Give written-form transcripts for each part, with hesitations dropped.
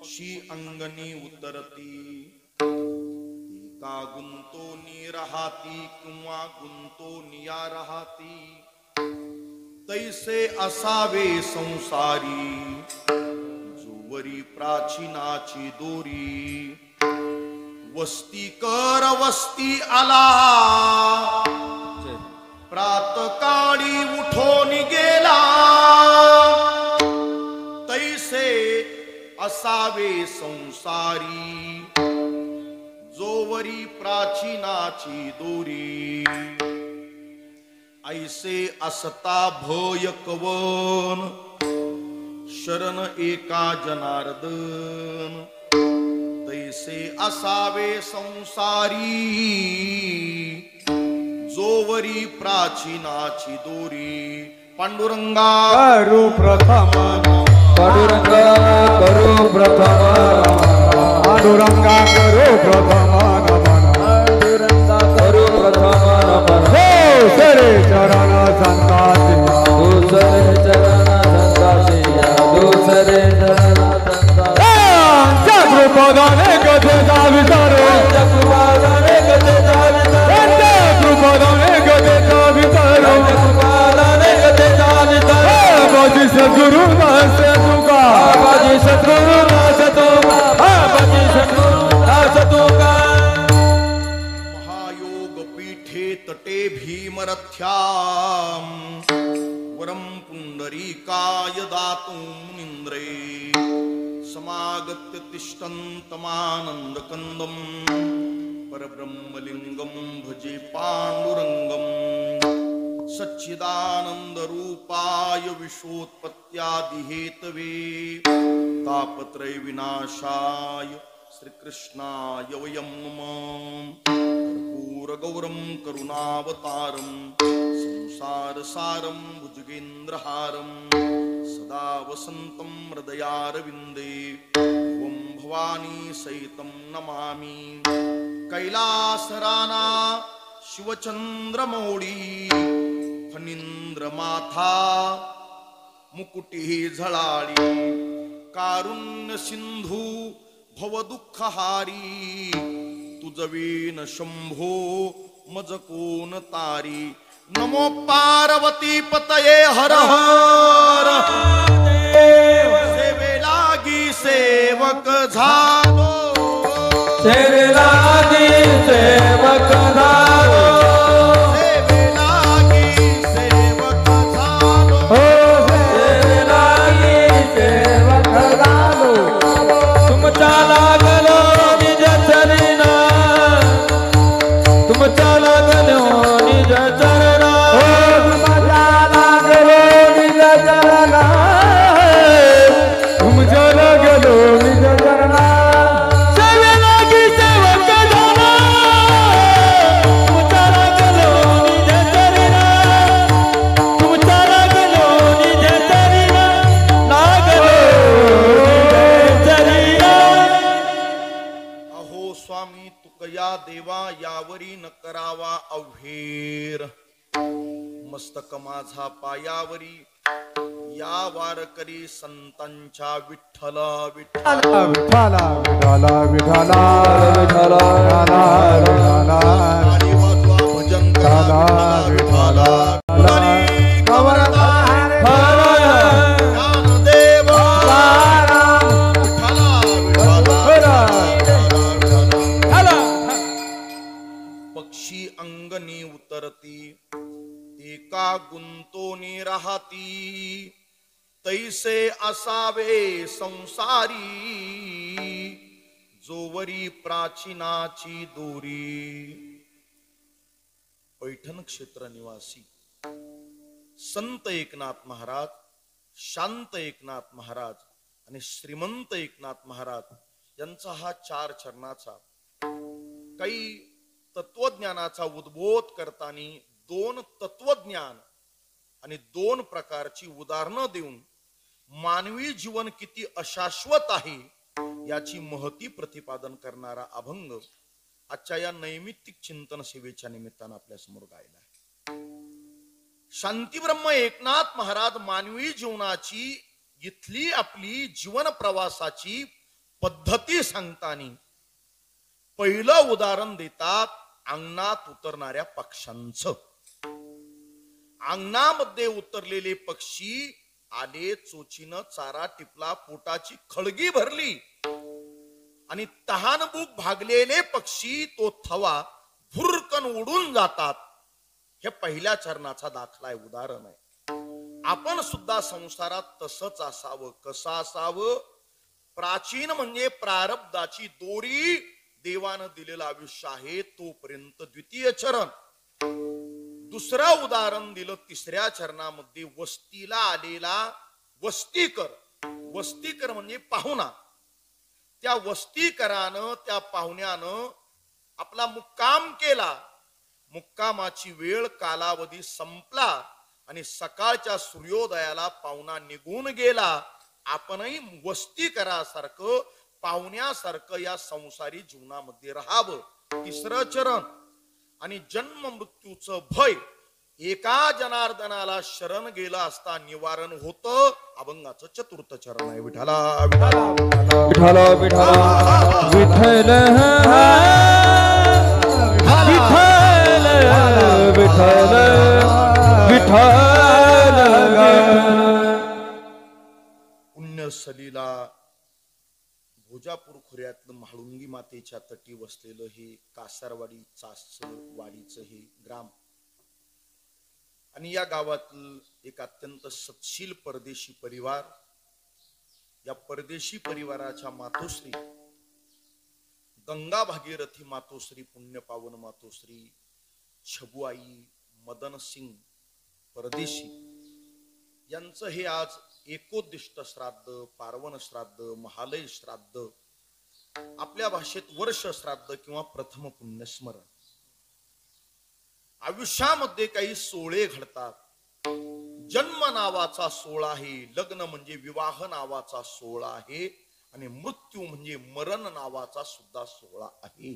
पक्षी अंगणी उतरती का गुंतोनी राहती किंवा गुंतोनिया राहती तैसे असावे संसारी जोवरी प्राचीनाची दोरी वस्ती कर वस्ती आला प्रातकाळी उठून गेला तैसे असावे संसारी जोवरी प्राचीनाची दोरी ऐसे असता भय कवन शरण एका जनार्दन तैसे असावे संसारी जोवरी प्राचीनाची दोरी पांडुरंगा करू प्रथम पांडुरंग करू प्रथम पांडुरंगा करू प्रथम पांडुरंग करू प्रथम नमन दुसरे चरण संतासी दुसरे चरण संतासी दुसरे चरण संतासी कृपदाने गदेचा विचार कृपादाने गदेचा विचार कृपदाने गदेचा विचार कृपादाने गदेचा विचार बाजी सद्गुरु नाथ तुका बाजी सद्गुरु नाथ तुका बाजी सद्गुरु नाथ तुका महायोग पीठे तटे भीमरथ्याम वरम पुंडरीकाय दातुं मुनीन्द्रे समागत्य तिष्ठन्तमानन्दकन्दं परब्रह्मलिंगं भजे पांडुरंगं सच्चिदानन्दरूपाय विश्वोत्पत्त्यादिहेतवे तापत्रय विनाशाय श्रीकृष्णाय वयं नमः कर्पूरगौरं करुणावतारं संसारसारं भुजगेन्द्रहारं सदा वसन्तं हृदयारविन्दे ओं भवानी सहितं नमामि कैलासराना शिवचंद्रमौळी फणींद्रमाथा मुकुटी झळाळी कारुण्य सिंधू भवदुःखहारी तुझवीन शंभो मज कोण तारी नमो पार्वती पतये हर हर सेवे लागी सेवक झालो सेवे लागी सेवक झालो सेवे लागी सेवक झालो सेवे लागी सेवक झालो तुमच्या लागलो निज चरणा तुमच्या लागलो निज चरणा तुमच्या लागलो निज चरणा तुमच्या लागलो निज चरणा देवा यावरी न करावा अव्हेर मस्तक माझा पायावरी या वारकरी संतांच्या विठ्ठल विठ्ठल विठ्ठला विठ्ठला विठ्ठला विठ्ठला ताली वाजवा भजन करा विठ्ठला ज्ञानदेव पक्षी अंगणी उतरती एका गुंतोनी राहती तैसे असावे संसारी जोवरी प्राचीनाची दोरी पैठण क्षेत्र निवासी संत एकनाथ महाराज शांत एकनाथ महाराज आणि श्रीमंत एकनाथ महाराज यांचा हा 4 चरणाचा काही तत्वज्ञानाचा उद्बोध करताना 2 तत्वज्ञान आणि 2 प्रकारची उदाहरणं देऊन मानवी जीवन किती अशाश्वत आहे याची महती प्रतिपादन करणारा अभंग आजच्या या नैमित्तिक चिंतन सेवेच्या निमित्तानं आपल्या समोर गायला आहे। शांतीब्रह्म एकनाथ महाराज मानवी जीवनाची इथली आपली जीवन प्रवासाची पद्धती सांगताना पहिलं उदाहरण देतात अंगणात उतरणाऱ्या पक्ष्यांचं. अंगणामध्ये उतरलेले पक्षी आले, चोचीनं चारा टिपला, पोटाची खळगी भरली आणि तहानभूक भागलेले पक्षी तो थवा भुरकन उडून जातात. हे पहिल्या चरणाचा दाखला आहे, उदाहरण आहे. आपण सुद्धा संसारात तसंच असावं. कसं असावं? प्राचीन म्हणजे प्रारब्धाची दोरी देवानं दिलेलं आयुष्य आहे तोपर्यंत द्वितीय चरण. दुसरं उदाहरण दिलं तिसऱ्या चरणामध्ये वस्तीला आलेला वस्तीकर. वस्तीकर म्हणजे पाहुणा. त्या वस्तीकरानं, त्या पाहुण्यानं आपला मुक्काम केला. मुक्कामाची वेळ कालावधी संपला आणि सकाळच्या सूर्योदयाला पाहुणा निघून गेला. आपणही वस्तीकरासारखं, पाहुण्यासारखं या संसारी जीवनामध्ये राहावं. तिसरं चरण. आणि जन्म मृत्यूचं भय एका जनार्दनाला शरण गेला असता निवारण होतं. अभंगाचं चतुर्थ चरण आहे. विठाला विठाला विठ्ठल विठ्ठल विठ्ठल विठ्ठल विठ्ठल विठ्ठल. पुण्यसलीला भोजापूर खोऱ्यातलं म्हाळुंगी मातेच्या तटी वसलेलं हे कासारवाडी वाडीचं हे ग्राम आणि या गावातील एक अत्यंत सत्शील परदेशी परिवार. या परदेशी परिवाराच्या मातोश्री गंगा भागीरथी मातोश्री, पुण्यपावन मातोश्री छबुआई मदन सिंग परदेशी यांचं हे आज एकोद्दिष्ट श्राद्ध, पार्वन श्राद्ध, महालय श्राद्ध, आपल्या भाषेत वर्ष श्राद्ध किंवा प्रथम पुण्यस्मरण. आयुष्यामध्ये काही सोहळे घडतात. जन्म नावाचा सोहळा आहे, लग्न म्हणजे विवाह नावाचा सोहळा आहे आणि मृत्यू म्हणजे मरण नावाचा सुद्धा सोहळा आहे.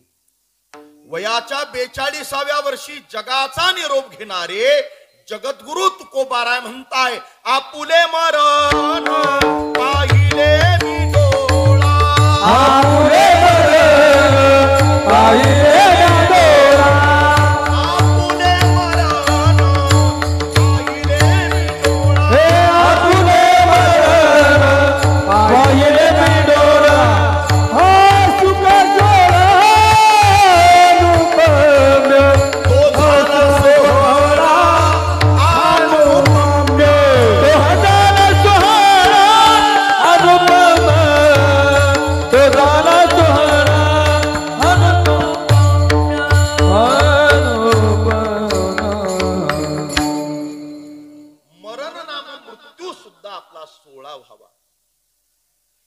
वयाच्या 42व्या वर्षी जगाचा निरोप घेणारे जगद्गुरु तुकोबाराय म्हणताय, आपुले मरण पाहिले मी डोळा, आपुले मरण पाहिले मी डोळा, आपुले मरण पाहिले मी डोळा, हे आपुले मरण पाहिले मी डोळा. हा सुख सोहळा अनुपम्य, तो झाला सोहळा अनुपम्य, तो झाला सोहळा अनुपम्य, तो झाला सोहळा अनुपम्य, अनुपम्य. मरण नाम मृत्यू सुद्धा आपला सोहळा व्हावा.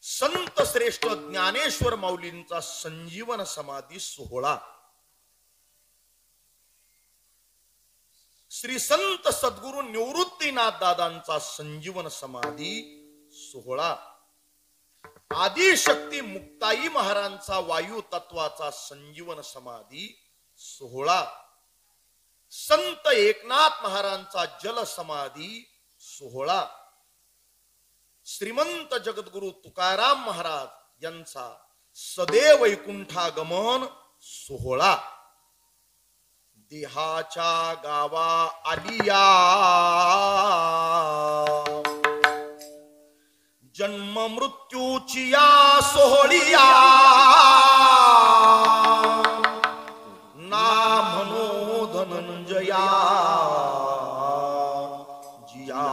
संत श्रेष्ठ ज्ञानेश्वर माऊलींचा संजीवन समाधी सोहळा, श्री संत सद्गुरु निवृत्तीनाथ दादांचा संजीवन समाधी सोहळा, आदिशक्ती मुक्ताई महाराजांचा वायू तत्वाचा संजीवन समाधी सोहळा, संत एकनाथ महाराजांचा जल समाधी सोहळा, श्रीमंत जगद्गुरु तुकाराम महाराज यांचा सदैव वैकुंठागमन सोहळा. देहाच्या गावा आलिया जन्म मृत्यूची या सोहळिया, ना म्हणो धनंजया जिया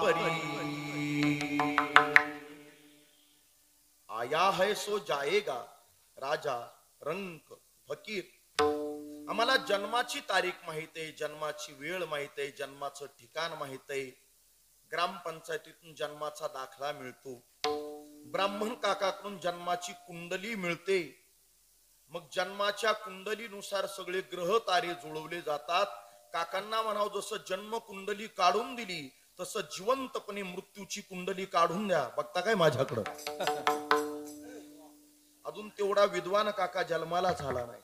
परी. आया है सो जाएगा राजा रंक फकीर. आम्हाला जन्माची तारीख माहित आहे, जन्माची वेळ माहित आहे, जन्माचं ठिकाण माहित आहे. ग्रामपंचायतीतून जन्माचा दाखला मिळतो, ब्राह्मण काकाकडून जन्माची कुंडली मिळते. मग जन्माच्या कुंडलीनुसार सगळे ग्रह तारे जुळवले जातात. काकांना म्हणावं, जसं जन्म कुंडली काढून दिली तसं जिवंतपणे मृत्यूची कुंडली काढून द्या. बघता काय माझ्याकडं? अजून तेवढा विद्वान काका जन्माला झाला नाही.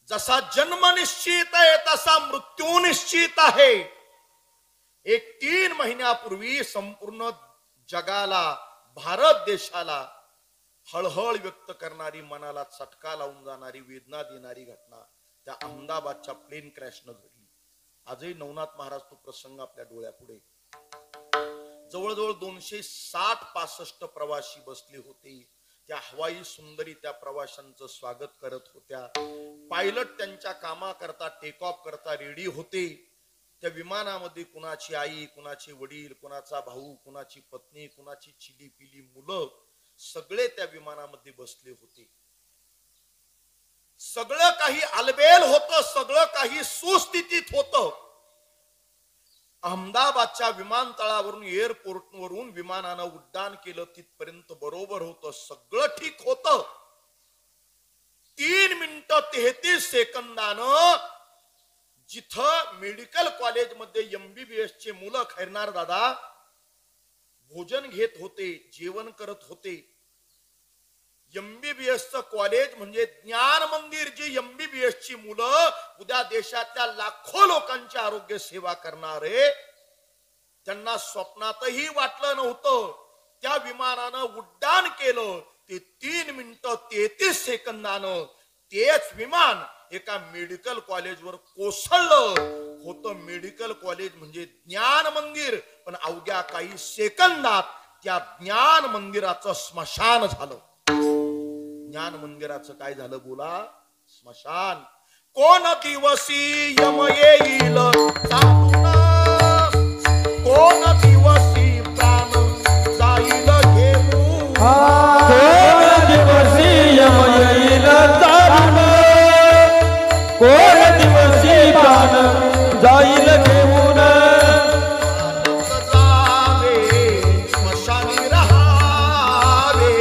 जसा जन्म निश्चित आहे तसा मृत्यू निश्चित आहे. एक 3 महिन्यापूर्वी संपूर्ण जगाला, भारत देशाला हळहळ व्यक्त करणारी, मनाला चटका लावून जाणारी, वेदना देणारी घटना त्या अहमदाबादच्या प्लेन क्रॅशनं घडली. आजही नवनाथ महाराज तो प्रसंग आपल्या डोळ्यापुढे. जवळजवळ 260-65 प्रवासी बसले होते. त्या हवाई सुंदरी त्या प्रवाशांचं स्वागत करत होत्या. पायलट त्यांच्या कामाकरता, टेक ऑफ करता रेडी होते. त्या विमानामध्ये कुणाची आई, कुणाचे वडील, कुणाचा भाऊ, कुणाची पत्नी, कुणाची चिली पिली मुलं सगळे त्या विमानामध्ये बसले होते. सगळं काही आलबेल होतं, सगळं काही सुस्थितीत होतं. अहमदाबादच्या विमानतळावरून, एअरपोर्ट वरून विमानानं उड्डाण केलं तिथपर्यंत बरोबर होतं, सगळं ठीक होतं. 3 मिनिटं 33 सेकंदानं जिथं मेडिकल कॉलेजमध्ये MBBS चे मुलं, खैरनार दादा, भोजन घेत होते, जेवण करत होते. MBBS चं कॉलेज म्हणजे ज्ञान मंदिर, जी MBBS ची मुलं उद्या देशातल्या लाखो लोकांची आरोग्य सेवा करणारे, त्यांना स्वप्नातही वाटलं नव्हतं. त्या विमानानं उड्डाण केलं ते 3 मिनिटं 33 सेकंदानं तेच विमान एका मेडिकल कॉलेजवर कोसळलं होतं. मेडिकल कॉलेज म्हणजे ज्ञान मंदिर, पण अवघ्या काही सेकंदात त्या ज्ञान मंदिराचं स्मशान झालं. ज्ञान मंदिराचं काय झालं बोला? स्मशान. कोण दिवसी यम येईल चालून, कोण दिवसी प्राण जाईल घेऊन, कोण दिवसी यम येईल चालून, कोण दिवसी प्राण जाईल घेऊन, जावे स्मशानी रहावे,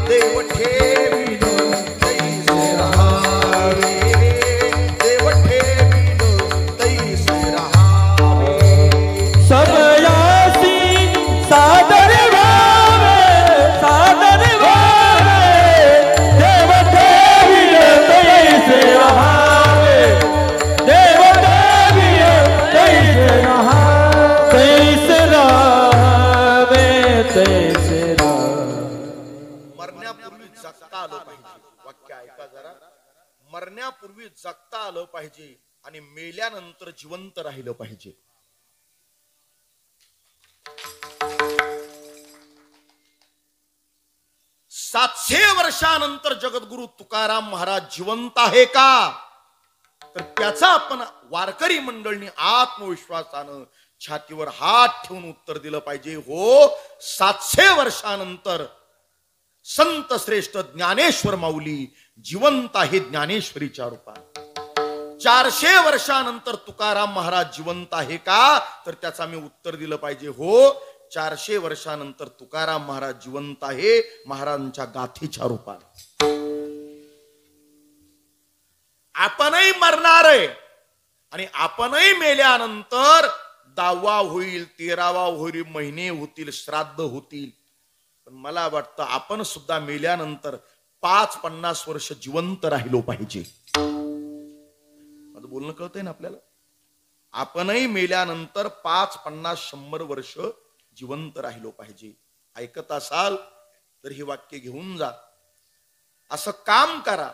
देव ठेवीन तैसे रहावे, देव ठेवीन तैसे रहावे. सबयासी सादर व्हावे, सादर व्हावे, देव ठेवीन तैसे रहावे, देव ठेवीन तैसे रहावे, तैसे रहावे, तैसे रहावे. मरण्यापूर्वी जगता आलं पाहिजे. वाक्य ऐका जरा. मरण्यापूर्वी जगता आलं पाहिजे आणि मेल्यानंतर जिवंत राहिलं पाहिजे. सातशे वर्षानंतर जगद्गुरु तुकाराम महाराज जिवंत आहे का? तर त्याचा आपण वारकरी मंडळींनी आत्मविश्वासानं छातीवर हात ठेवून उत्तर दिलं पाहिजे. हो, 700 वर्षानंतर संत श्रेष्ठ ज्ञानेश्वर माऊली जिवंत आहे ज्ञानेश्वरीच्या रूपात. 400 वर्षानंतर तुकाराम महाराज जिवंत आहे का? तर त्याचा मी उत्तर दिलं पाहिजे. हो, 400 वर्षानंतर तुकाराम महाराज जिवंत आहे महाराजांच्या गाथेच्या रूपात. आपणही मरणार आहे आणि आपणही मेल्यानंतर 10वा होईल, 13वा होईल, महिने होतील, श्राद्ध होतील. पण मला वाटतं आपण सुद्धा मेल्यानंतर 5-50 वर्ष जिवंत राहिलो पाहिजे. माझं बोलणं कळतंय ना आपल्याला? आपणही मेल्यानंतर 5-50-100 वर्ष जिवंत राहिलो पाहिजे. ऐकत असाल तर ही वाक्य घेऊन जा. असं काम करा,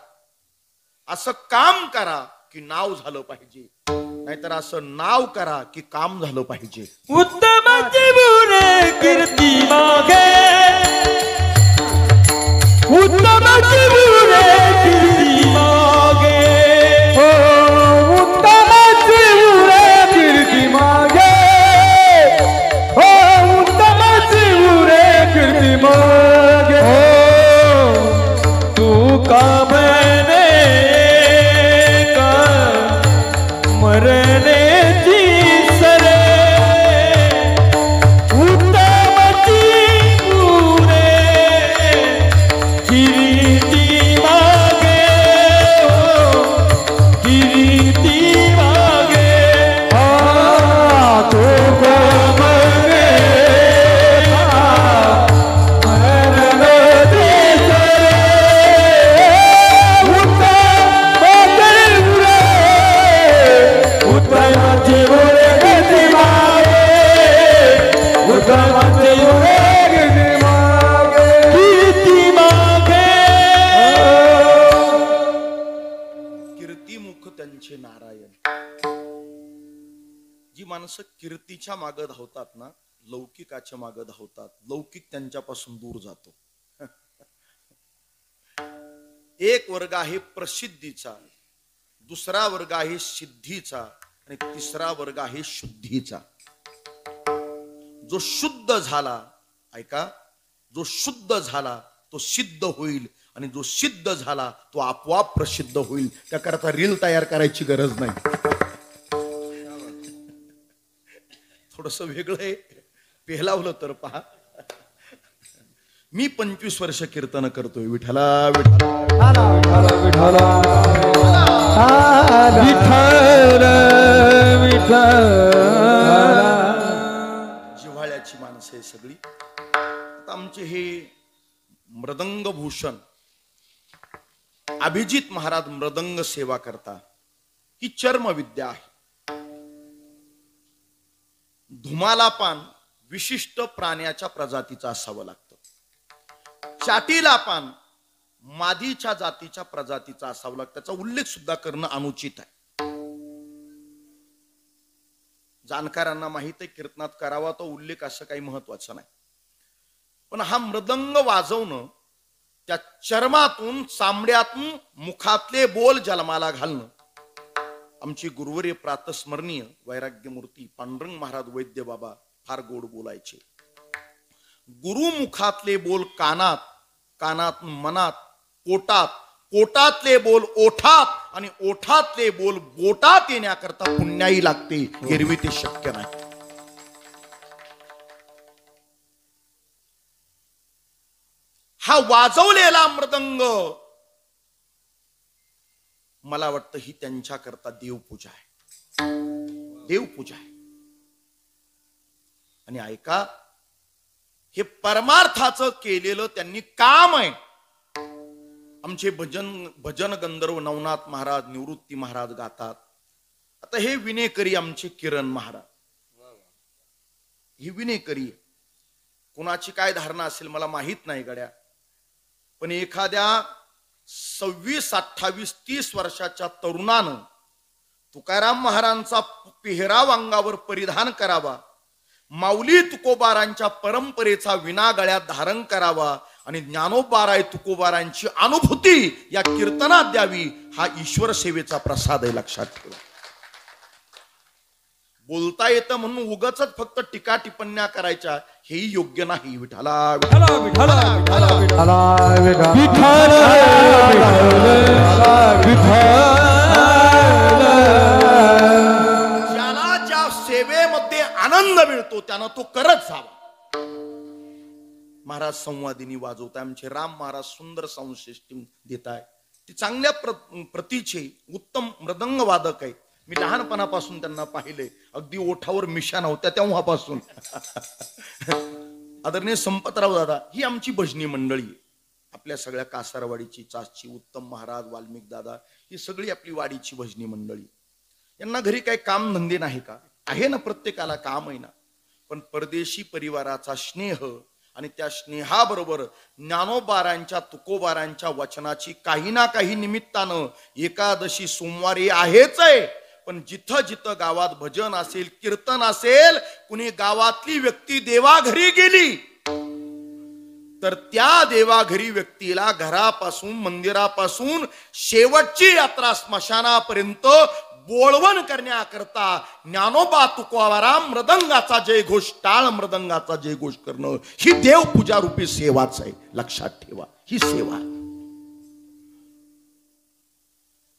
असं काम करा की नाव झालं पाहिजे, नाहीतर असं नाव करा की काम झालं पाहिजे. उत्तमाची बुरे कीर्ती मागे, उत्तमाची बुरे कीर्ती मागे, हो, उत्तमाची बुरे कीर्ती मागे, हो, उत्तमाची बुरे कीर्ती मागे, हो, तू का मैंने का मरने सरे, उत्तमची पुरे किरीटी मागे, हो, किरीटी मागे, तो मागे मरण सरे, जसे नारायण. जी माणसं कीर्तीच्या मागे धावतात ना, लौकिकाच्या मागे धावतात, लौकिक त्यांच्यापासून दूर जातो. एक वर्ग आहे प्रसिद्धीचा, दुसरा वर्ग आहे सिद्धीचा आणि तिसरा वर्ग आहे शुद्धीचा. जो शुद्ध झाला, ऐका, जो शुद्ध झाला तो सिद्ध होईल आणि जो सिद्ध झाला तो आपोआप प्रसिद्ध होईल. त्याकरता रील तयार करायची गरज नाही. थोडस वेगळं आहे, पेहलावलं तर पहा. मी 25 वर्ष कीर्तन करतोय. विठ्ठला विठ्ठला विठ्ठला विठ्ठल विठ्ठल. जिव्हाळ्याची माणसं आहे सगळी. आता आमचे हे मृदंग भूषण अभिजित महाराज मृदंग सेवा करता. ही चर्मविद्या आहे. धुमाला पान विशिष्ट प्राण्याच्या प्रजातीचं असावं लागतं. चाटीला पान मादीच्या जातीच्या प्रजातीचा असावं लागतं. त्याचा उल्लेख सुद्धा करणं अनुचित आहे. जाणकारांना माहित आहे कीर्तनात करावा तो उल्लेख, असं काही महत्वाचं नाही. पण हा मृदंग वाजवणं, त्या चर्मातून चामड्यातून मुखातले बोल जन्माला घालणं. आमची गुरुवर्य प्रातस्मरणीय वैराग्यमूर्ती पांडुरंग महाराज वैद्य बाबा फार गोड बोलायचे. गुरुमुखातले बोल कानात, कानात मनात, पोटात, पोटातले बोल ओठात आणि ओठातले बोल बोटात येण्याकरता पुण्याई लागते. एरवी ते शक्य नाही. हा वाजवलेला मृदंग मला वाटतं ही त्यांच्याकरता देवपूजा आहे. देवपूजा आहे. आणि ऐका, हे परमार्थाचं केलेलं त्यांनी काम आहे. आमचे भजन गंधर्व नवनाथ महाराज, निवृत्ती महाराज गातात. आता हे विनेकरी आमचे किरण महाराज, ही विनेकरी. कुणाची काय धारणा असेल मला माहित नाही गड्या, पण एखाद्या 26, 28, 30 वर्षाच्या तरुणानं तुकाराम महाराजांचा पेहराव अंगावर परिधान करावा, माऊली तुकोबारांच्या परंपरेचा विना गळ्यात धारण करावा आणि ज्ञानोबाराय तुकोबारांची अनुभूती या कीर्तनात द्यावी, हा ईश्वर सेवेचा प्रसाद आहे. लक्षात ठेवा. बोलता येतं म्हणून उगाच फक्त टीका टिप्पण्या करायच्या, हेही योग्य नाही. विठ्ठला विठ्ठल विठ्ठल विठ्ठल विठ्ठला ज्याला ज्या सेवेमध्ये आनंद मिळतो त्यानं तो करत जावा. महाराज संवादिनी वाजवताय. आमचे राम महाराज सुंदर साऊंड सिस्टीम देताय. ती चांगल्या प्रतीचे उत्तम मृदंग वादक आहे. मी लहानपणापासून त्यांना पाहिले. अगदी ओठावर मिशा नव्हत्या तेव्हापासून. आदरणीय संपतराव दादा ही आमची भजनी मंडळी आहे. आपल्या सगळ्या कासारवाडीची, चाची, उत्तम महाराज, वाल्मिक दादा, ही सगळी आपली वाडीची भजनी मंडळी. यांना घरी काही काम धंदे नाही का? आहे ना, प्रत्येकाला काम आहे ना. पण परदेशी परिवाराचा स्नेह आणि त्या स्नेहाबरोबर ज्ञानोबारांच्या तुकोबारांच्या वचनाची काही ना काही निमित्तानं एकादशी सोमवारी आहेच आहे. पण जिथं जिथं गावात भजन असेल, कीर्तन असेल, कुणी गावातली व्यक्ती देवाघरी गेली तर त्या देवाघरी व्यक्तीला घरापासून मंदिरापासून शेवटची यात्रा स्मशानापर्यंत बोळवण करण्याकरता ज्ञानोबा तुकोबाराम मृदंगाचा जयघोष, टाळ मृदंगाचा जयघोष करणं ही देवपूजा रूपी सेवाच आहे. लक्षात ठेवा, ही सेवा आहे.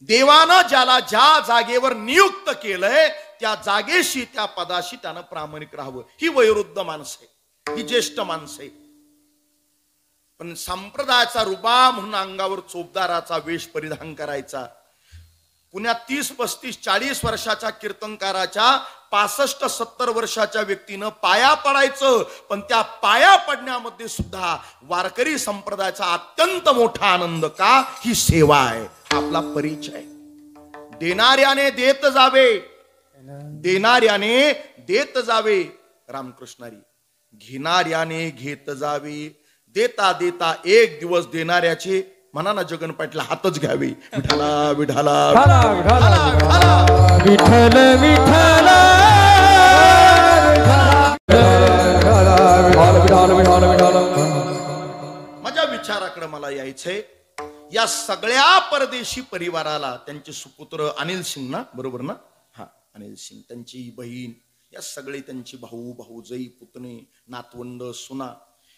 देवानं ज्याला ज्या जागेवर नियुक्त केलंय त्या जागेशी, त्या पदाशी त्यानं प्रामाणिक राहावं. ही वयोवृद्ध माणसं आहे, ही ज्येष्ठ माणसं आहे. पण संप्रदायाचा रुबा म्हणून अंगावर चोपदाराचा वेश परिधान करायचा. पुण्यात 30, 35, 40 वर्षाच्या कीर्तनकाराच्या 65, 70 वर्षाच्या व्यक्तीनं पाया पडायचं. पण त्या पाया पडण्यामध्ये सुद्धा वारकरी संप्रदायाचा अत्यंत मोठा आनंद. का? ही सेवा आहे, आपला परिचय. देणाऱ्याने देत जावे, देणाऱ्याने देत जावे रामकृष्णारी. घेणाऱ्याने घेत जावे. देता देता एक दिवस देणाऱ्याचे म्हणा ना जगन पाटील हातच घ्यावे. विठाला विठाला विठाला विठाला विठ्ठल विठ्ठल माझ्या विचाराकडे मला यायचंय. या सगळ्या परदेशी परिवाराला त्यांचे सुपुत्र अनिल सिंग ना, बरोबर ना, हा अनिल सिंग, त्यांची बहीण, या सगळे त्यांची भाऊ भाऊजई पुतणे नातवंड सुना,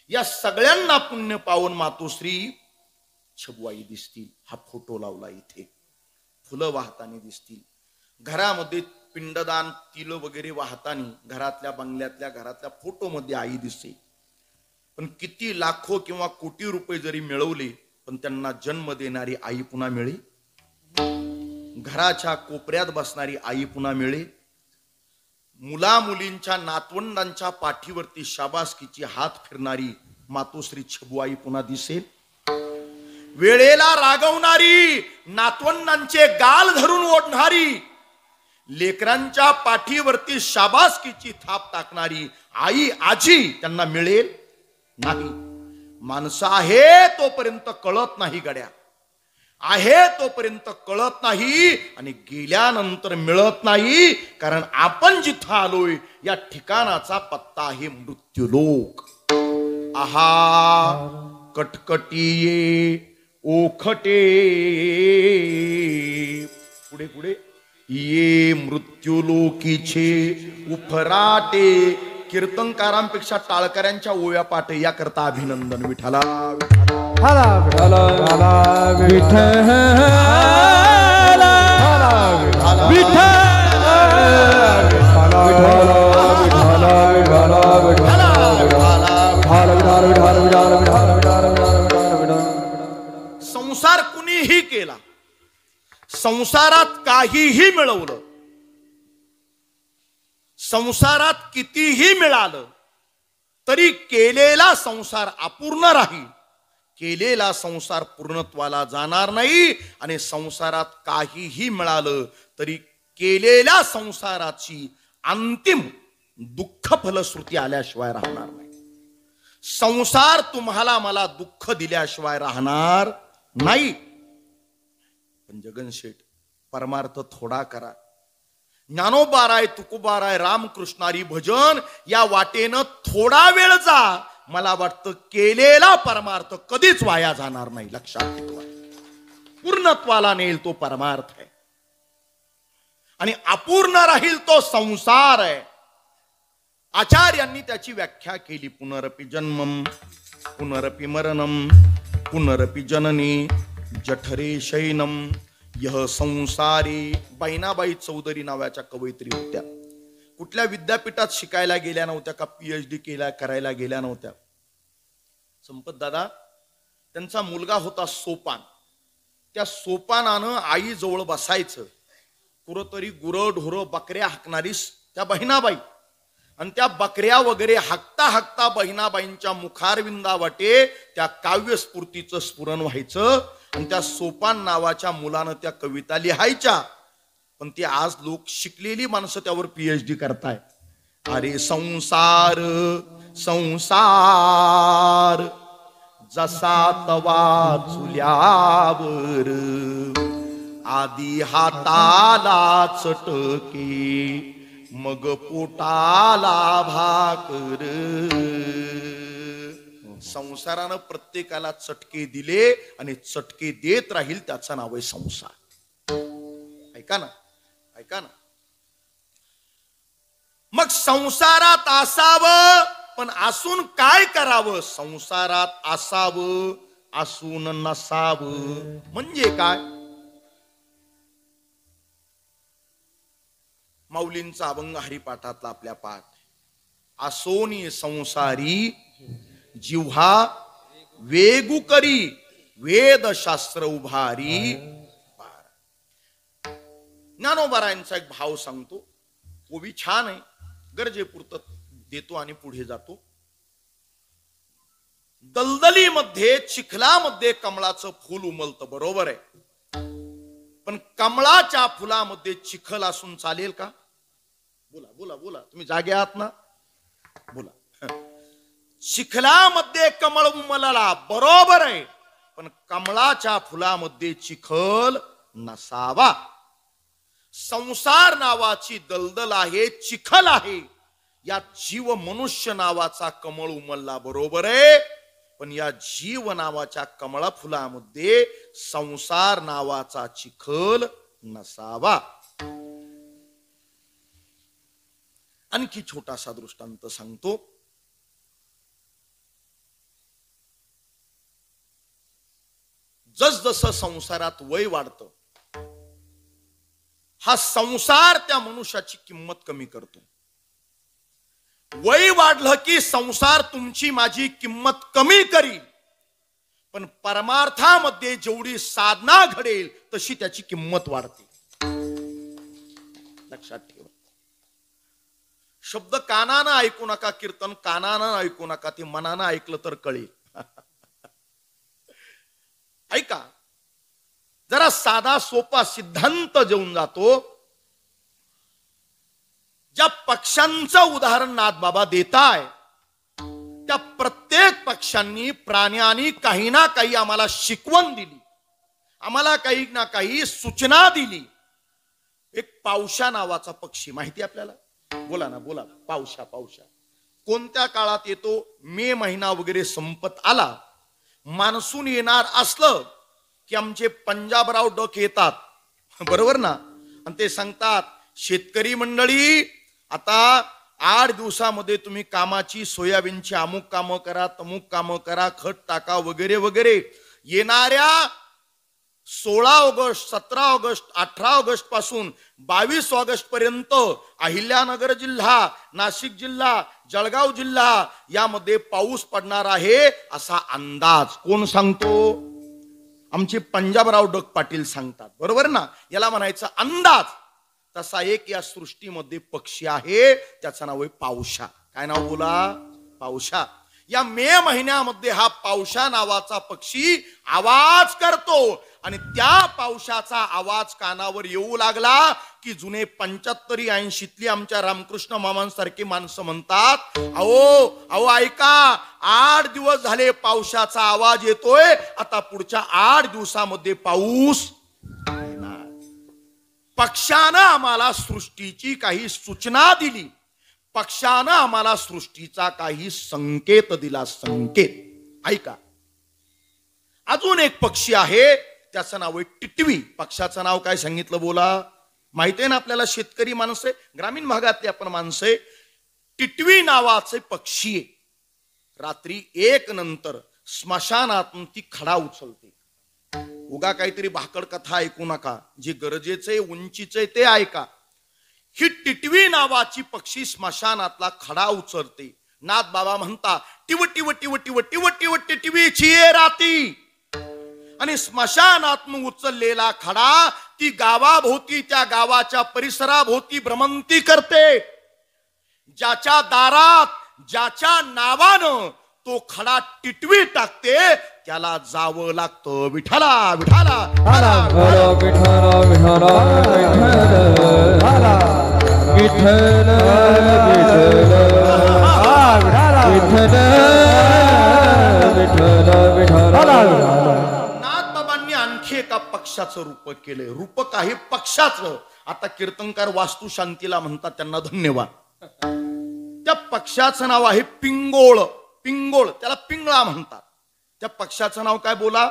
या सगळ्यांना पुण्य पावून मातोश्री छबुआई दिसतील. हा फोटो लावला इथे, फुलं वाहताना दिसतील. घरामध्ये पिंडदान तिल वगैरे वाहताना घरातल्या बंगल्यातल्या घरातल्या फोटो मध्ये आई दिसते. पण किती लाखो किंवा कोटी रुपये जरी मिळवले पण त्यांना जन्म देणारी आई पुन्हा मिळे, घराच्या कोपऱ्यात बसणारी आई पुन्हा मिळे, मुला मुलींच्या नातवंडांच्या पाठीवरती शाबासकीची हात फिरणारी मातोश्री छबुआई पुन्हा दिसेल. वेळेला रागवणारी, नातवंडांचे गाल धरून ओढणारी, लेकरांच्या पाठीवरती शाबासकीची थाप टाकणारी आई आजी त्यांना मिळेल नाही. माणसं आहे तोपर्यंत कळत नाही गड्या, आहे तोपर्यंत कळत नाही आणि गेल्यानंतर मिळत नाही. कारण आपण जिथं आलोय या ठिकाणाचा पत्ता आहे मृत्यूलोक. आहा कटकटीये ओखटे पुढे पुढे ये मृत्यूलोकीचे उफराटे. कीर्तनकारांपेक्षा टाळकऱ्यांच्या ओव्या पाठ याकरता अभिनंदन. विठाला विठाला विठाला विठाला संसार कुणीही केला, संसारात काहीही मिळवलं, संसारात कितीही मिळालं तरी केलेला संसार अपूर्ण राहील. केलेला संसार पूर्णत्वाला जाणार नाही. आणि संसारात काहीही मिळालं तरी केलेल्या संसाराची अंतिम दुःख फलश्रुती आल्याशिवाय राहणार नाही. संसार तुम्हाला मला दुःख दिल्याशिवाय राहणार नाही. पण जगनशेठ परमार्थ थोडा करा. ज्ञानोबाराय तुकोबाराय रामकृष्णारी भजन या वाटेनं थोडा वेळ जा. मला वाटतं केलेला परमार्थ कधीच वाया जाणार नाही. लक्षात ठेवा, पूर्णत्वाला नेईल तो परमार्थ आहे आणि अपूर्ण राहील तो संसार आहे. आचार्यांनी त्याची व्याख्या केली. पुनरपि जन्मम पुनरपि मरणम पुनरपि जननी जठरे शयनम यह संसारी. बहिणाबाई चौधरी नावाच्या कवयित्री होत्या. कुठल्या विद्यापीठात शिकायला गेल्या नव्हत्या का PhD करायला गेल्या नव्हत्या. संपत दादा त्यांचा मुलगा होता सोपान. त्या सोपानानं आई जवळ बसायचं. कुठतरी गुरं ढोरं बकऱ्या हाकणारी त्या बहिणाबाई. आणि त्या बकऱ्या वगैरे हाकता हाकता बहिणाबाईंच्या मुखारविंदावाटे त्या काव्यस्फूर्तीचं स्फुरण व्हायचं. आणि त्या सोपान नावाच्या मुलानं त्या कविता लिहायच्या. पण ते आज लोक शिकलेली माणसं त्यावर PhD करताय. अरे संसार संसार जसा तवा चुल्यावर आधी हाताला चटके मग पोटाला भाकर. संसारानं प्रत्येकाला चटके दिले आणि चटके देत राहील. त्याचं नाव आहे संसार. ऐका ना, ऐका ना. मग संसारात असावं पण असून काय करावं. संसारात असावं असून नसावं म्हणजे काय. माऊलींचा अभंग हरिपाठातला आपल्या पाठ. असोनी संसारी जिव्हा वेगू करी वेदशास्त्र उभारी. ज्ञानोबारायांचा एक भाव सांगतो. ओवी छान आहे, गरजेपुरतं देतो आणि पुढे जातो. दलदलीमध्ये चिखलामध्ये कमळाचं फूल उमलतं, बरोबर आहे. पण कमळाच्या फुलामध्ये चिखल असून चालेल का. बोला बोला बोला, तुम्ही जागे आहात ना, बोला. चिखलामध्ये कमळ उमलला, बरोबर आहे. पण कमळाच्या फुलामध्ये चिखल नसावा. संसार नावाची दलदल आहे, चिखल आहे. या जीव मनुष्य नावाचा कमळ उमलला बरोबर आहे, पण या जीव नावाच्या कमळा फुलामध्ये संसार नावाचा चिखल नसावा. आणखी छोटासा दृष्टांत सांगतो. जसजसं संसारात वय वाढतं, हा संसार त्या मनुष्याची किंमत कमी करतो. वय वाढलं की संसार तुमची माझी किंमत कमी करील, पण परमार्थामध्ये जेवढी साधना घडेल तशी त्याची किंमत वाढते. लक्षात ठेवा. शब्द कानानं ऐकू नका, कीर्तन कानानं ऐकू नका, ते मनानं ऐकलं तर कळेल. ऐका, जरा साधा सोपा सिद्धांत जेवून जातो. ज्या पक्ष्यांचं उदाहरण नाथबाबा देताय, त्या प्रत्येक पक्ष्यांनी प्राण्यांनी काही ना काही आम्हाला शिकवण दिली, आम्हाला काही ना काही सूचना दिली. एक पावशा नावाचा पक्षी माहिती आपल्याला? बोला ना, बोला. पावशा. पावशा कोणत्या काळात येतो? मे महिना वगैरे संपत आला, मान्सून येणार असलं की आमचे पंजाबराव डक येतात, बरोबर ना, आणि ते सांगतात, शेतकरी मंडळी, आता 8 दिवसामध्ये तुम्ही कामाची, सोयाबीनची अमुक कामं करा, तमुक कामं करा, खत टाका वगैरे वगैरे. येणाऱ्या 16 ऑगस्ट, 17 ऑगस्ट, 18 ऑगस्ट पासून 22 ऑगस्ट पर्यंत अहिल्यानगर जिल्हा, नाशिक जिल्हा, जळगाव जिल्हा यामध्ये पाऊस पडणार आहे असा अंदाज कोण सांगतो? आमचे पंजाबराव डक पाटील सांगतात, बरोबर ना. याला म्हणायचं अंदाज. तसा एक या सृष्टीमध्ये पक्षी आहे, त्याचं नाव आहे पावशा. काय नाव बोला? पावशा. या मे महिन्यामध्ये हा पावशा नावाचा पक्षी आवाज करतो, आणि त्या पावसाचा आवाज कानावर येऊ लागला की जुने 75 80 आमच्या रामकृष्ण मामांसारखी माणसं म्हणतात, अहो अहो ऐका, 8 दिवस झाले पावसाचा आवाज येतोय, आता पुढच्या 8 दिवसामध्ये पाऊस येणार. पक्षानं आम्हाला सृष्टीची काही सूचना दिली, पक्षानं आम्हाला सृष्टीचा काही संकेत दिला. संकेत ऐका. अजून एक पक्षी आहे, त्याचं नाव आहे टिटवी. पक्षाचं नाव काय सांगितलं बोला? माहिती आहे ना आपल्याला, शेतकरी माणसं, ग्रामीण भागातली आपण माणसं. टिटवी नावाचे पक्षी आहे. रात्री 1 नंतर स्मशानातून ती खडा उचलते. उगा काहीतरी भाकड कथा ऐकू नका, जे गरजेचे उंचीचे ते ऐका. ही टिटवी नावाची पक्षी स्मशानातला खडा उचलते. नाथ बाबा म्हणता, टिव टिव टिव टिव टिव टिव टिटवीची ये राती. आणि स्मशानातून उचललेला खडा ती गावाभोवती, त्या गावाच्या परिसराभोवती भ्रमंती करते. ज्याच्या दारात, ज्याच्या नावानं तो खडा टिटवी टाकते, त्याला जावं लागतं विठाला विठाला विठ्ठल विठ्ठल विठ्ठल विठ्ठल विठ्ठल विठ्ठल. नाथबाबांनी आणखी एका पक्षाचं रूप केले. रूपक आहे पक्षाचं. आता कीर्तनकार वास्तू शांतीला म्हणतात, त्यांना धन्यवाद. त्या पक्षाचं नाव आहे पिंगोळ. पिंगोळ, त्याला पिंगळा म्हणतात. त्या पक्षाचं नाव काय बोला?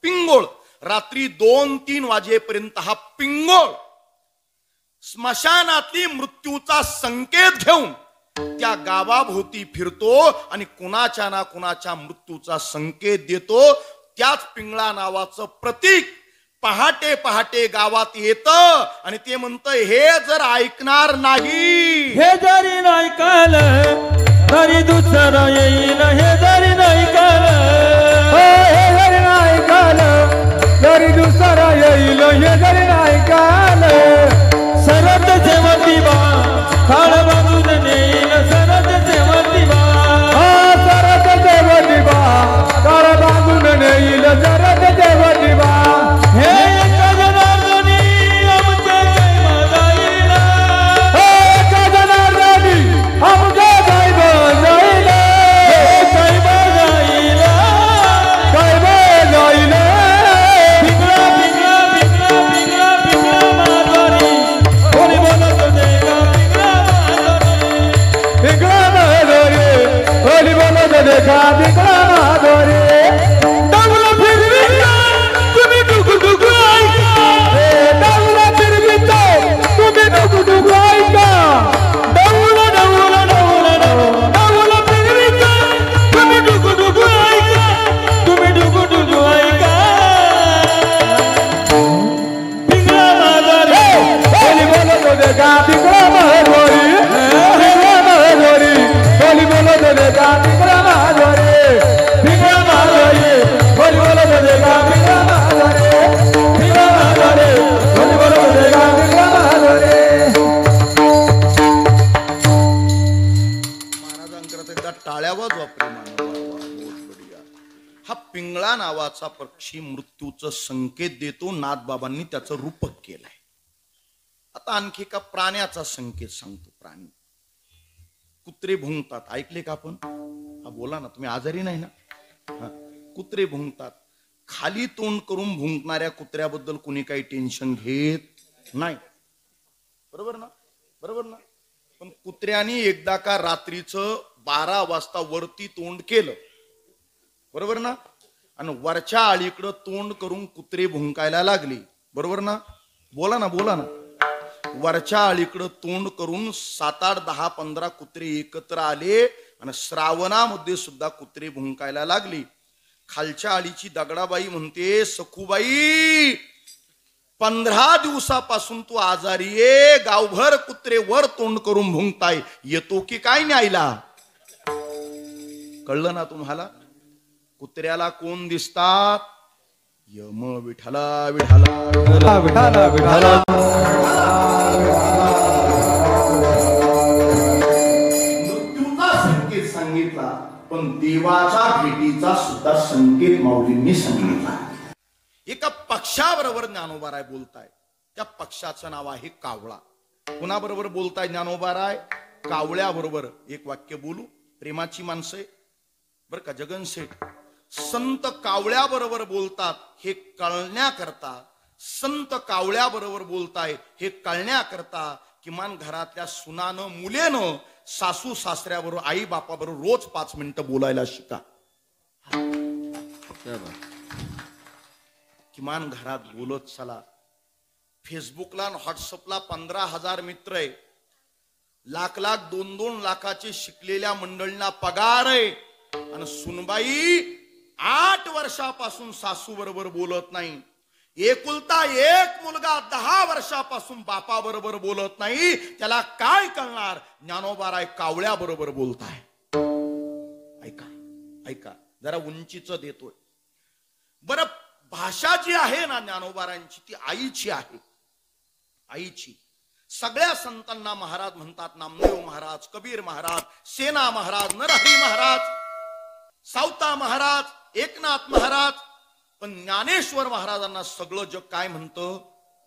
पिंगोळ. रात्री 2-3 वाजेपर्यंत हा पिंगोळ स्मशानातली मृत्यूचा संकेत घेऊन त्या गावाभोवती फिरतो आणि कुणाच्या ना कुणाच्या मृत्यूचा संकेत देतो. त्याच पिंगळा नावाचं प्रतीक पहाटे पहाटे गावात येतं आणि ते म्हणतं, हे जर ऐकणार नाही, हे जरी नाही काल तरी दुसरं येईल. हे जरी नाही काल, हे जरी नाही काल तरी दुसरं येईल. हे जरी नाही काल, सरत जेवती बा काळ बांधून नेईल. सरत जेवती बा, सरत जेवती बा काळ बांधून नेईल. सरत जेवती बा, हे एका जनार्दनी आमचे जाईल. हे एका जनार्दनी आमचे जाईल. जाईल जाईल जाईल पक्षी मृत्यूचं संकेत देतो. नाथबाबांनी त्याचं रूपक केलंय. आता आणखी एका प्राण्याचा संकेत सांगतो. प्राणी कुत्रे भुंकतात. ऐकले का आपण? हा बोला ना, तुम्ही आजारी नाही ना? कुत्रे भुंकतात. खाली तोंड करून भुंकणाऱ्या कुत्र्याबद्दल कुणी काही टेन्शन घेत नाही. बरोबर ना? बरोबर ना? पण कुत्र्यानी एकदा का रात्रीचं 12 वाजता वरती तोंड केलं, बरोबर ना, आणि वरच्या आळीकडं तोंड करून कुत्रे भुंकायला लागली, बरोबर ना? बोला ना, बोला ना. वरच्या आळीकडं तोंड करून 7, 8, 10, 15 कुत्रे एकत्र आले आणि श्रावणामध्ये सुद्धा कुत्रे भुंकायला लागली. खालच्या आळीची दगडाबाई म्हणते, सखूबाई 15 दिवसापासून तू आजारी ये, गावभर कुत्रे वर तोंड करून भुंकताय, येतो की काय न्यायला? कळलं ना तुम्हाला? कुत्र्याला कोण दिसतात? यम विठला विठला विठला विठला विठला. मृत्यूचा संकेत सांगितला, पण देवाच्या भेटीचा सुद्धा संकेत माऊलींनी सांगितला. एका पक्षाबरोबर ज्ञानोबाराय बोलताय. त्या पक्षाचं नाव आहे कावळा. कुणाबरोबर बोलताय ज्ञानोबाराय? कावळ्याबरोबर. एक वाक्य बोलू. प्रेमाची माणसं आहे बरं का जगन शेठ. संत कावळ्याबरोबर बोलतात हे कळण्याकरता, संत कावळ्याबरोबर बोलताय हे कळण्याकरता किमान घरातल्या सुनानं, मुलेनं सासू सासऱ्याबरोबर, आई बापाबरोबर रोज 5 मिनिटं बोलायला शिका. किमान घरात बोलत चला. फेसबुकला आणि व्हॉट्सअपला 15,000 मित्र आहे. लाख लाख 2-2 लाखाचे शिकलेल्या मंडळींना पगार आहे, आणि सुनबाई 8 वर्षापासून सासू बरोबर बोलत नाही. एकुलता एक मुलगा 10 वर्षापासून बापा बरोबर बोलत नाही. त्याला काय कळणार? ज्ञानोबाराय कावळ्या बरोबर बोलताय. ऐका ऐका, जरा उंचीच देतोय. बरं, भाषा जी आहे ना ज्ञानोबारांची, ती आईची आहे. आईची. सगळ्या संतांना महाराज म्हणतात. नामदेव महाराज, कबीर महाराज, सेना महाराज, नरहरी महाराज, सावता महाराज, एकनाथ महाराज. पण ज्ञानेश्वर महाराजांना सगळं जग काय म्हणतं?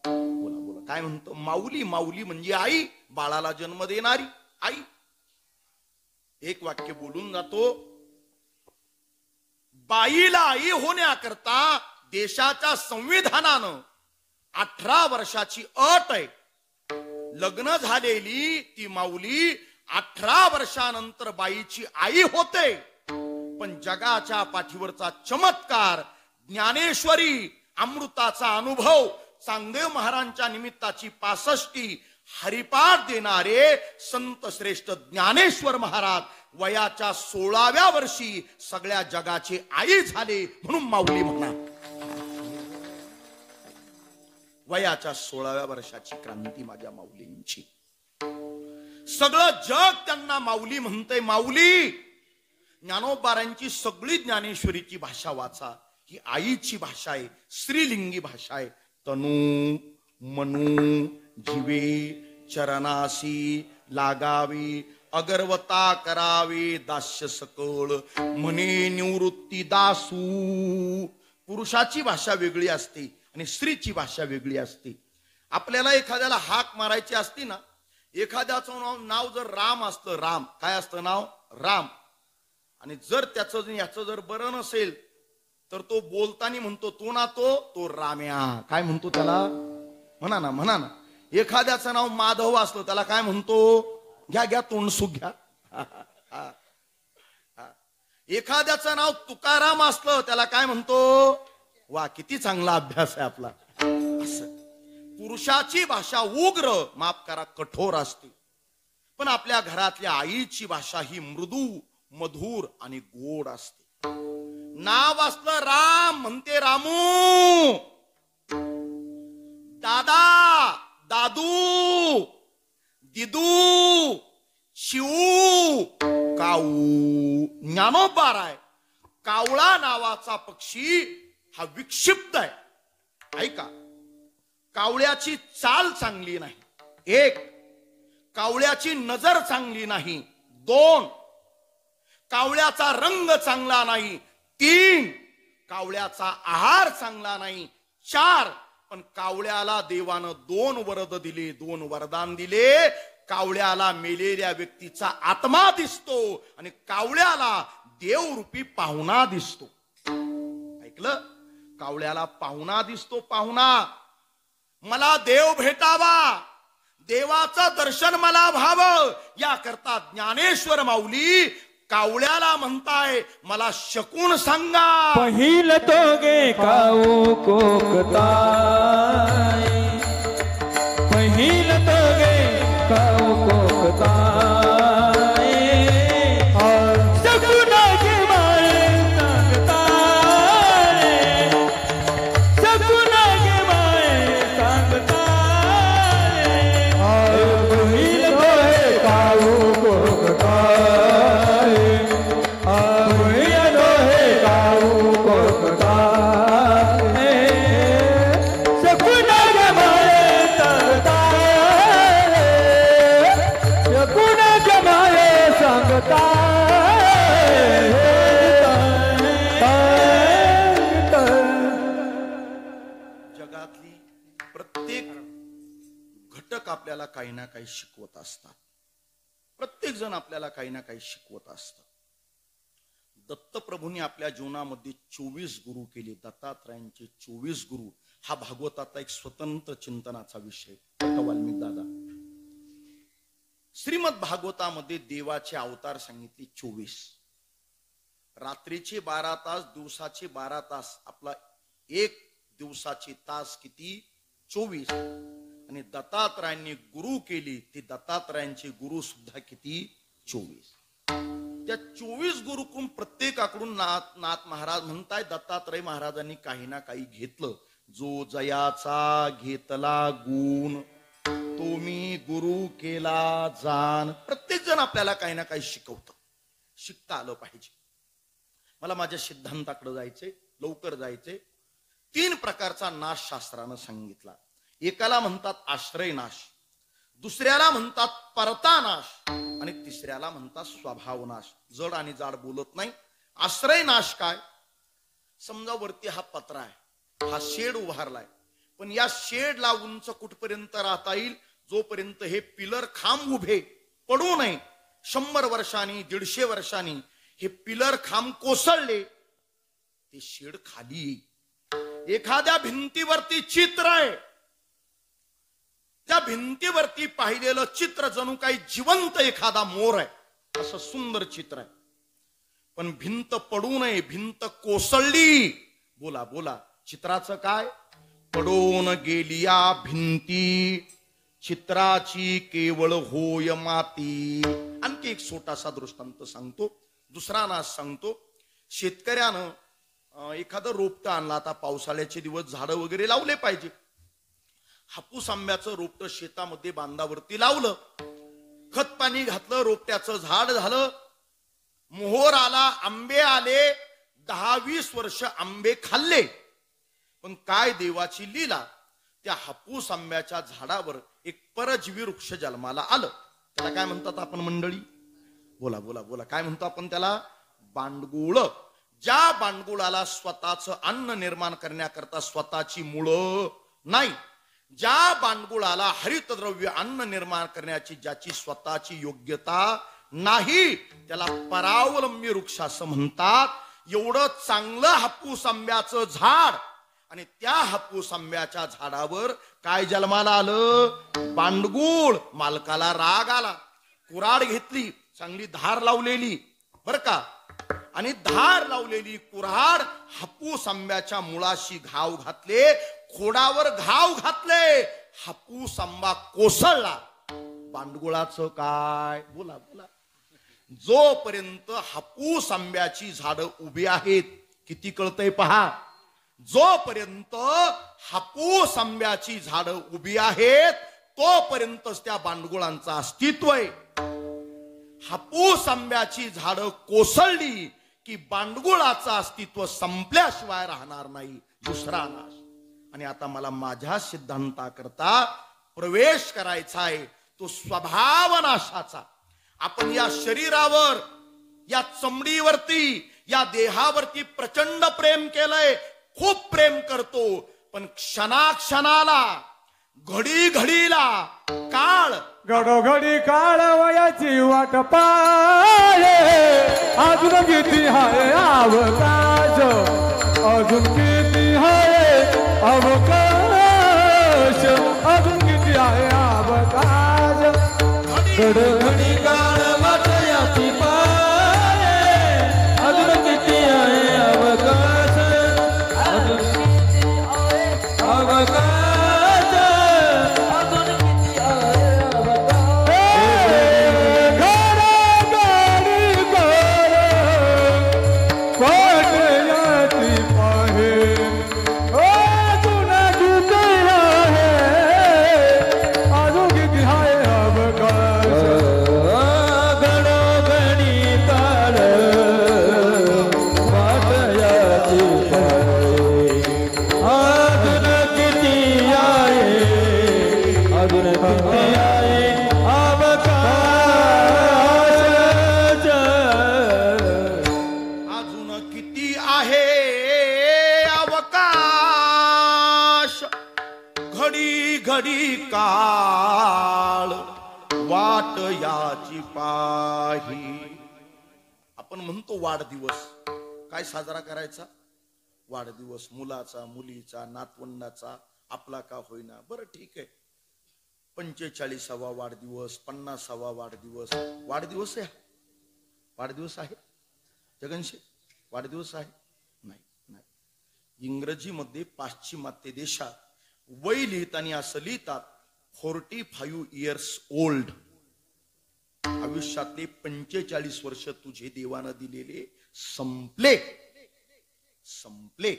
बोला बोला, काय म्हणतं? माऊली. माऊली म्हणजे आई, बाळाला जन्म देणारी आई. एक वाक्य बोलून जातो. बाईला आई होण्याकरता देशाच्या संविधानानं 18 वर्षाची अट आहे. लग्न झालेली ती माऊली 18 वर्षानंतर बाईची आई होते. पण जगाच्या पाठीवरचा चमत्कार, ज्ञानेश्वरी अमृताचा अनुभव, चांगदेव महाराजांच्या निमित्ताची 65 हरिपाठ देणारे संत श्रेष्ठ ज्ञानेश्वर महाराज वयाच्या 16व्या वर्षी सगळ्या जगाचे आई झाले, म्हणून माऊली म्हणा. वयाच्या 16व्या वर्षाची क्रांती माझ्या माऊलींची. सगळं जग त्यांना माऊली म्हणतंय. माऊली. ज्ञानोबारांची सगळी ज्ञानेश्वरीची भाषा वाचा. ही आईची भाषा आहे, स्त्रीलिंगी भाषा आहे. तनू मनू जिवे चरणासी लागावी, अगरवता करावे दास्य सकळ, म्हणे निवृत्ती दासू. पुरुषाची भाषा वेगळी असते आणि स्त्रीची भाषा वेगळी असते. आपल्याला एखाद्याला हाक मारायची असती ना, एखाद्याचं नाव जर राम असतं, राम काय असतं नाव? राम. आणि जर त्याचं याचं जर बरं नसेल तर तो बोलताना म्हणतो तो ना तो राम्या. काय म्हणतो त्याला? म्हणा ना, म्हणा ना. एखाद्याचं नाव माधव असलं त्याला काय म्हणतो? घ्या घ्या तोंड सुख घ्या. एखाद्याचं नाव तुकाराम असलं त्याला काय म्हणतो? वा, किती चांगला अभ्यास आहे आपला. असं पुरुषाची भाषा उग्र, माफ करा, कठोर असते. पण आपल्या घरातल्या आईची भाषा ही मृदू, मधुर आणि गोड असते. नाव असलं राम म्हणते रामू, दादा, दादू, दिदू, शिवू, काऊ. ज्ञानोबाराय कावळा नावाचा पक्षी हा विक्षिप्त आहे. ऐका, कावळ्याची चाल चांगली नाही. 1, कावळ्याची नजर चांगली नाही. 2, कावळ्याचा रंग चांगला नाही. 3, कावळ्याचा आहार चांगला नाही. 4 पण कावळ्याला देवानं 2 वरद दिले, 2 वरदान दिले. कावळ्याला मेलेल्या व्यक्तीचा आत्मा दिसतो आणि कावळ्याला देवरूपी पाहुणा दिसतो. ऐकलं? कावळ्याला पाहुणा दिसतो. पाहुणा, मला देव भेटावा, देवाचं दर्शन मला व्हावं, याकरता ज्ञानेश्वर माऊली कावळ्याला म्हणताय मला शकून सांगा. पहिल तोगे काऊ कोकताई, पहिल तोगे काऊ कोकताई, सगुणाची माये सांगताय, सगुणाची माये सांगताय, पहिल तोगे काऊ कोकताई, जगातली प्रत्येक घटक आपल्याला काही ना काही शिकवत असतात. प्रत्येक जण आपल्याला काही ना काही शिकवत असतात. दत्तप्रभूंनी आपल्या जीवनामध्ये 24 गुरु केले. दत्तात्रयांचे 24 गुरु हा भागवताचा एक स्वतंत्र चिंतनाचा विषय. वाल्मिक दादा श्रीमद भागवतामध्ये देवाचे अवतार सांगितले 24. रात्रीचे 12 तास, दिवसाचे 12 तास. आपला एक दिवसाचे तास किती? 24. आणि दत्तात्रयांनी गुरु केली, ते दत्तात्रयांचे गुरु सुद्धा किती? 24. त्या 24 गुरुकडून प्रत्येकाकडून नाथ महाराज म्हणताय दत्तात्रय महाराजांनी काही ना काही घेतलं. जो जयाचा घेतला गुण, तो मी गुरु केला जाण. प्रत्येक जण आपल्याला काही ना काही शिकवतं. शिकता आलं पाहिजे. मला माझ्या सिद्धांताकडे जायचंय, लवकर जायचंय. 3 प्रकारचा नाश शास्त्रानं सांगितला. एकाला म्हणतात आश्रय नाश, दुसऱ्याला म्हणतात परता नाश आणि तिसऱ्याला म्हणतात स्वभाव नाश. जड आणि जाड बोलत नाही. आश्रय नाश काय? समजा वरती हा पत्रा आहे, हा शेड उभारलाय, पण या शेडला उंच कुठपर्यंत राहता येईल? जोपर्यंत हे पिलर खांब उभे पडू नये. 100 वर्षांनी 150 वर्षांनी हे पिलर खांब कोसळले, ते शेड खाली येईल. एखाद्या भिंतीवरती चित्र आहे, त्या भिंतीवरती पाहिलेलं चित्र जणू काही जिवंत एखादा मोर आहे, असं सुंदर चित्र आहे. पण भिंत पडू नये, भिंत कोसळली. बोला बोला, चित्राचं काय? पडून गेलिया भिंती, चित्राची केवळ होय माती. आणखी एक छोटासा दृष्टांत सांगतो, दुसरा नाश सांगतो. शेतकऱ्यानं एखादं रोपटं आणलं. आता पावसाळ्याचे दिवस झाडं वगैरे लावले पाहिजे. हापूस आंब्याचं रोपटं शेतामध्ये बांधावरती लावलं, खत पाणी घातलं, रोपट्याचं झाड झालं, मोहोर आला, आंबे आले, 10-20 वर्ष आंबे खाल्ले. पण काय देवाची लीला, त्या हापूस आंब्याच्या झाडावर एक परजीवी वृक्ष जन्माला आलं. त्याला काय म्हणतात आपण मंडळी? बोला बोला बोला, काय म्हणतो आपण त्याला? बांडगुळ. ज्या बांडगुळाला स्वतःचं अन्न निर्माण करण्याकरता स्वतःची मुळं नाही, ज्या बांडगुळाला हरितद्रव्य अन्न निर्माण करण्याची ज्याची स्वतःची योग्यता नाही, त्याला परावलंबी वृक्ष असं म्हणतात. एवढं चांगलं हापूस आंब्याचं झाड, आणि त्या हापूस आंब्याच्या झाडावर काय जन्माला आलं? बांडगुळ. मालकाला राग आला, कुऱ्हाड घेतली, चांगली धार लावलेली बर का, आणि धार लावलेली कुऱ्हाड हापूस आंब्याच्या मुळाशी घाव घातले, खोडावर घाव घातले, हापूस आंबा कोसळला. बांडगुळाचं काय? बोला बोला. जोपर्यंत हापूस आंब्याची झाडं उभी आहेत, किती कळतंय पहा, जोपर्यंत हापूस आंब्याची झाडं उभी आहेत तोपर्यंतच त्या बांडगुळांचं अस्तित्व आहे. हापूस आंब्याची झाडं कोसळली की बांडगुळाचं अस्तित्व संपल्याशिवाय राहणार नाही. दुसरा नाश. आणि आता मला माझ्या सिद्धांताकरता प्रवेश करायचा आहे, तो स्वभाव नाशाचा. आपण या शरीरावर, या चमडीवरती, या देहावरती प्रचंड प्रेम केलंय, खूप प्रेम करतो, पण क्षणाक्षणाला घडी घडीला काळ घडोघडी काळ वयाची वाट पाहे, अजून किती हाय अवकाश, अजून किती हाय अवकाश, अजून किती आहे अवकाश. घडोघडी काळ वाटयाची पाहे, अजून किती आहे अवकाश, अजून अवकाश. घडी काळ वाट याची पाही. आपण म्हणतो वाढदिवस, काय साजरा करायचा? वाढदिवस मुलाचा, मुलीचा, नातवंडाचा, आपला का होईना. बरं ठीक आहे, 45वा वाढदिवस, 50वा वाढदिवस, वाढदिवस आहे, वाढदिवस आहे जगनशी, वाढदिवस आहे? नाही नाही. इंग्रजीमध्ये पाश्चिमात्य देशात वय लिहिताना असं लिहितात 45 इयर्स ओल्ड. आयुष्यातले 45 वर्ष तुझे देवानं दिलेले संपले संपले.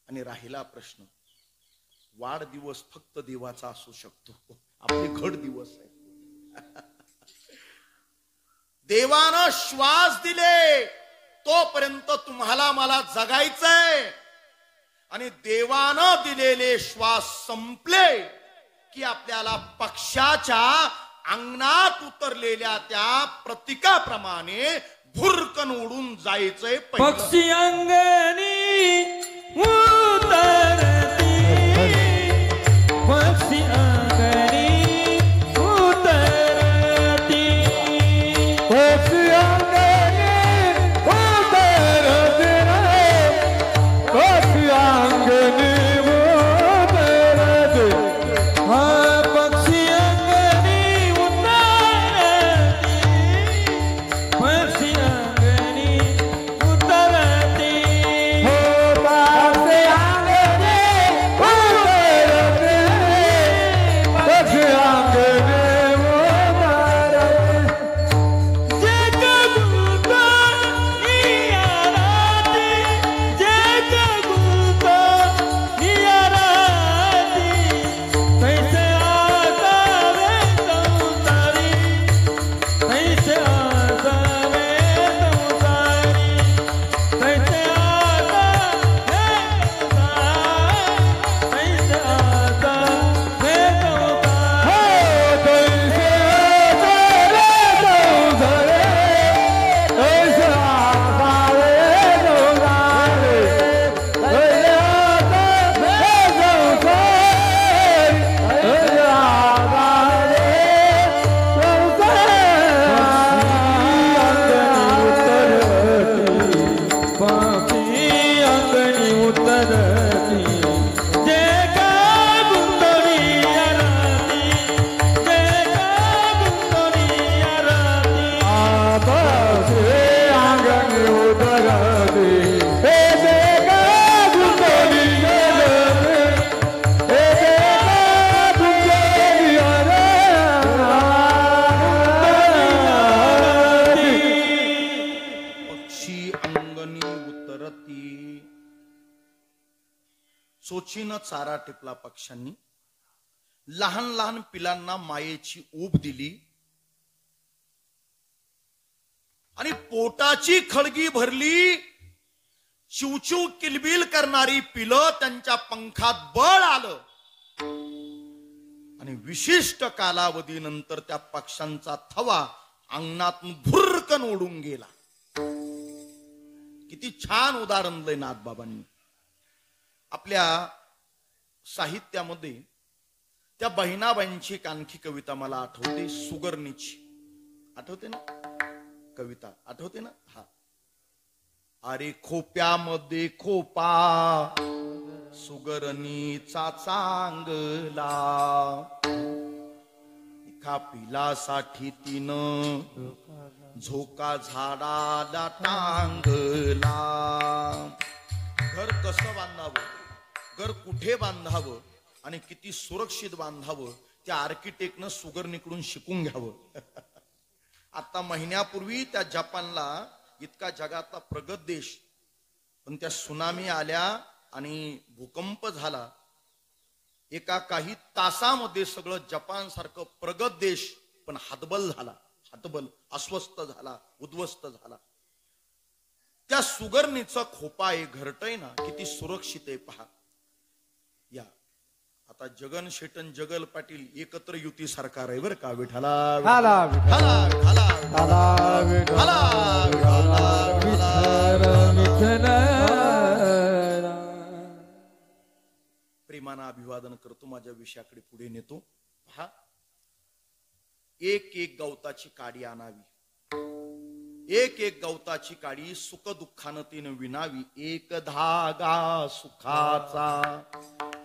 आणि राहिला प्रश्न, वाढदिवस फक्त देवाचा असू शकतो, आपले घट दिवस आहे. देवानं श्वास दिले तोपर्यंत तुम्हाला मला जगायचंय, आणि देवानं दिलेले श्वास संपले की आपल्याला पक्षाच्या अंगणात उतरलेल्या त्या प्रतीकाप्रमाणे भुरकन उडून जायचंय. पक्षी अंगणी उतरती, पक्षी अंगणी उतरती, पक्षी अंगणी उतरती, पक्षी अंगणी उतरती, हा पक्षी अंगणी उतरती, पक्षी अंगणी उतरती, हो पक्षी अंगणी उतरती, पक्षी अंगणी उतरती. जगदूता नियाराती, जगदूता नियाराती, कैसे आसावे संसारी, कैसे आसावे संसारी, कैसे आसावे संसारी, कैसे आसावे सोचीनं चारा टिपला पक्ष्यांनी, लहान लहान पिलांना मायेची ऊब दिली, आणि पोटाची खळगी भरली. चिवचिव किलबिल करणारी पिलं त्यांच्या पंखात बळ आलं, आणि विशिष्ट कालावधीनंतर त्या पक्ष्यांचा थवा अंगणातून भुरकन उडून गेला. किती छान उदाहरण दिलंय नाथबाबांनी. आपल्या साहित्यामध्ये त्या बहिणाबाईंची एक आणखी कविता मला आठवते, सुगरणीची. आठवते ना कविता? आठवते ना? हा. अरे खोप्यामध्ये खोपा सुगरणीचा चांगला, एका पिलासाठी तिनं झोका झाडाला टांगला. घर कसं बांधावं, घर कुठे बांधावं आणि किती सुरक्षित बांधावं त्या आर्किटेक्टनं सुगरणीकडून शिकून घ्यावं. आता महिन्यापूर्वी त्या जपानला, इतका जगातला प्रगत देश, पण त्या सुनामी आल्या आणि भूकंप झाला. एका काही तासामध्ये सगळं जपान सारखं प्रगत देश पण हातबल झाला, हातबल, अस्वस्थ झाला, उद्ध्वस्त झाला. त्या सुगरणीचा खोपा आहे, घरटय ना, किती सुरक्षित आहे पहा. या आता जगन शेटन जगल पाटील एकत्र युती सरकार आहे बरं का. विठाला हाला विठाला विठाला हाला विठाला प्रेमानं अभिवादन करतो, माझ्या विषयाकडे पुढे नेतो. पहा, एक एक गवताची काडी आणावी, एक एक गवताची काडी सुख दुःखानं तिनं विणावी. एक धागा सुखाचा,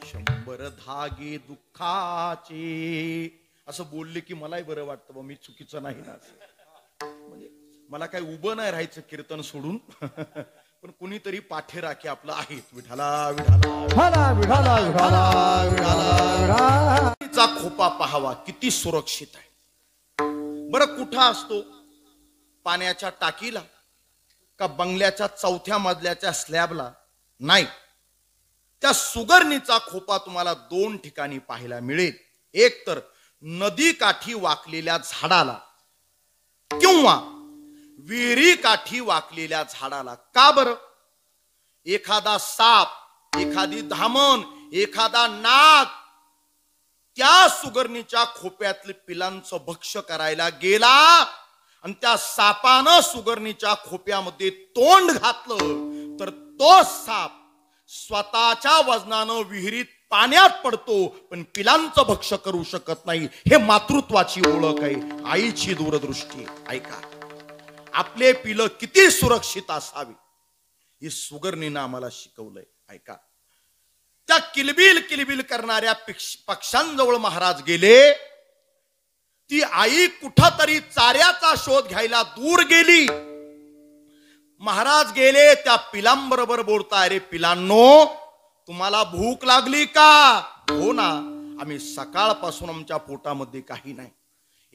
100 धागे दुःखाचे. असं बोलले की मलाही बरं वाटतं, बा मी चुकीचं नाही ना. म्हणजे मला काही उभं नाही राहायचं कीर्तन सोडून, पण कुणीतरी पाठेराखे आपलं आहेत. विठाला विठाला हाला विठाला विठाला विठाला. चा खोपा पहावा किती सुरक्षित आहे. बरं कुठं असतो? पाण्याच्या टाकीला का बंगल्याच्या 4थ्या मजल्याच्या स्लॅबला? नाही, त्या सुगरणीचा खोपा तुम्हाला 2 ठिकाणी पाहायला मिळेल. एक तर नदी काठी वाकलेल्या झाडाला किंवा विहिरी काठी वाकलेल्या झाडाला. का बरं? एखादा साप, एखादी धामण, एखादा नाग त्या सुगरणीच्या खोप्यातले पिलांचं भक्ष्य करायला गेला आणि त्या सापानं सुगरणीच्या खोप्यामध्ये तोंड घातलं तर तो साप स्वतःच्या वजनानं विहिरीत पाण्यात पडतो, पण पिलांचं भक्ष्य करू शकत नाही. हे मातृत्वाची ओळख आहे, आईची दूरदृष्टी. ऐका, आपले पिलं किती सुरक्षित असावी हे सुगरणीनं आम्हाला शिकवलंय. ऐका, त्या किलबिल किलबिल करणाऱ्या पक्ष्यांजवळ महाराज गेले. ती आई कुठतरी चाऱ्याचा शोध घ्यायला दूर गेली. महाराज गेले, त्या पिलांबरोबर बोलताय. रे पिलांनो, तुम्हाला भूक लागली का? हो ना, आम्ही सकाळपासून आमच्या पोटामध्ये काही नाही.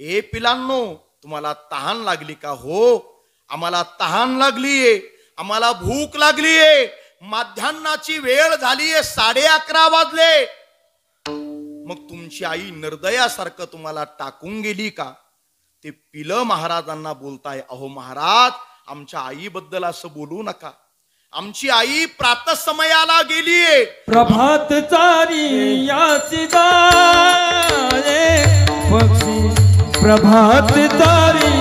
ए पिलांनो, तुम्हाला तहान लागली का? हो, आम्हाला तहान लागलीये, आम्हाला भूक लागलीये. माध्यान्नाची वेळ झालीये, 11:30 वाजले. मग तुमची आई निर्दयासारखं तुम्हाला टाकून गेली का? ते पिलं महाराजांना बोलताय. अहो महाराज, आमच्या आईबद्दल असं बोलू नका. आमची आई प्रातःसमयाला गेलीये. प्रभात चारी यासिदा रे पक्षी, प्रभात चारी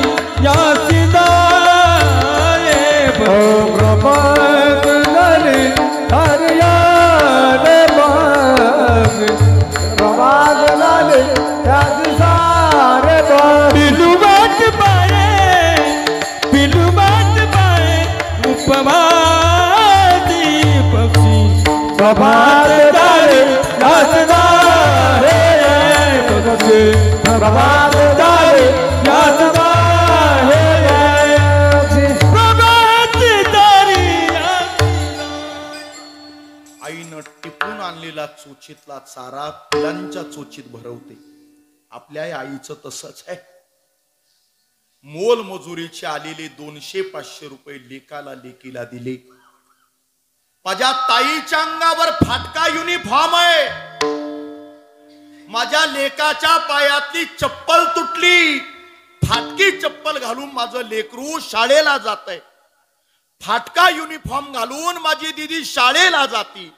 यासिदा रे प्रभात झाले हरिया रे बाग, प्रभात झाले त्या दिसारे बाग. पिलू बाट पाये, पिलू बाट पाये उपमाती पक्षी. प्रभात झाले यासिदा रे पक्षी, प्रभात झाले यासिदा रे पक्षी. प्रभात तारी आईनं टिपून आणलेला चोचीतला चारा पिलांच्या चोचीत भरवते. आपल्या आईचं तसंच आहे. मोल मजुरीचे आलेले 200-500 रुपये लेकाला लेकीला दिले. माझ्या ताईच्या अंगावर फाटका युनिफॉर्म आहे. माझ्या लेकाच्या पायातली चप्पल तुटली. फाटकी चप्पल घालून माझं लेकरू शाळेला जात आहे. फाटका युनिफॉर्म घालून माझी दीदी शाळेला जाती.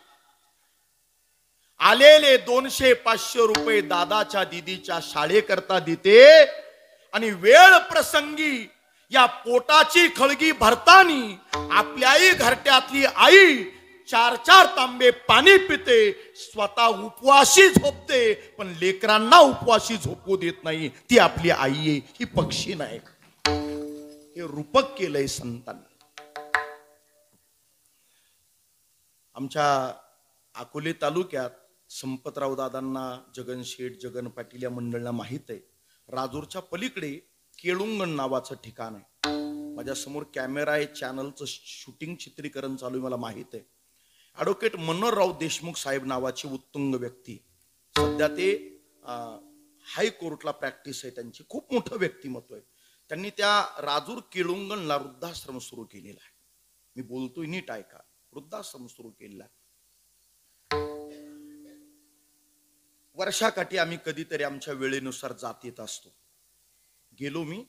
आलेले 200-500 रुपये दादाच्या दीदीच्या शाळेकरता देते आणि वेळ प्रसंगी या पोटाची खळगी भरतानी आपल्याही घरट्यातली आई 4-4 तांबे पाणी पिते, स्वतः उपवाशी झोपते, पण लेकरांना उपवाशी झोपू देत नाही. ती आपली आई आहे, ही पक्षी नाही. हे रूपक केलंय संतांनी. आमच्या अकोले तालुक्यात संपतराव दादांना, जगन शेठ, जगन पाटील या मंडळाला माहित आहे, राजूरच्या पलीकडे केळुंगण नावाचं ठिकाण आहे. माझ्या समोर कॅमेरा आहे, चॅनलचं शूटिंग चित्रीकरण चालू आहे, मला माहित आहे. ॲडव्होकेट मनोहरराव देशमुख साहेब नावाची उत्तुंग व्यक्ती, सध्या ते हायकोर्टला प्रॅक्टिस आहे त्यांची, खूप मोठं व्यक्तिमत्व आहे. त्यांनी त्या राजूर केळुंगणला वृद्धाश्रम सुरू केलेला आहे. मी बोलतोय नीट ऐका, वृद्धाश्रम सुरू केलेला आहे. वर्षाकाठी आम्ही कधीतरी आमच्या वेळेनुसार जात येत असतो. गेलो मी,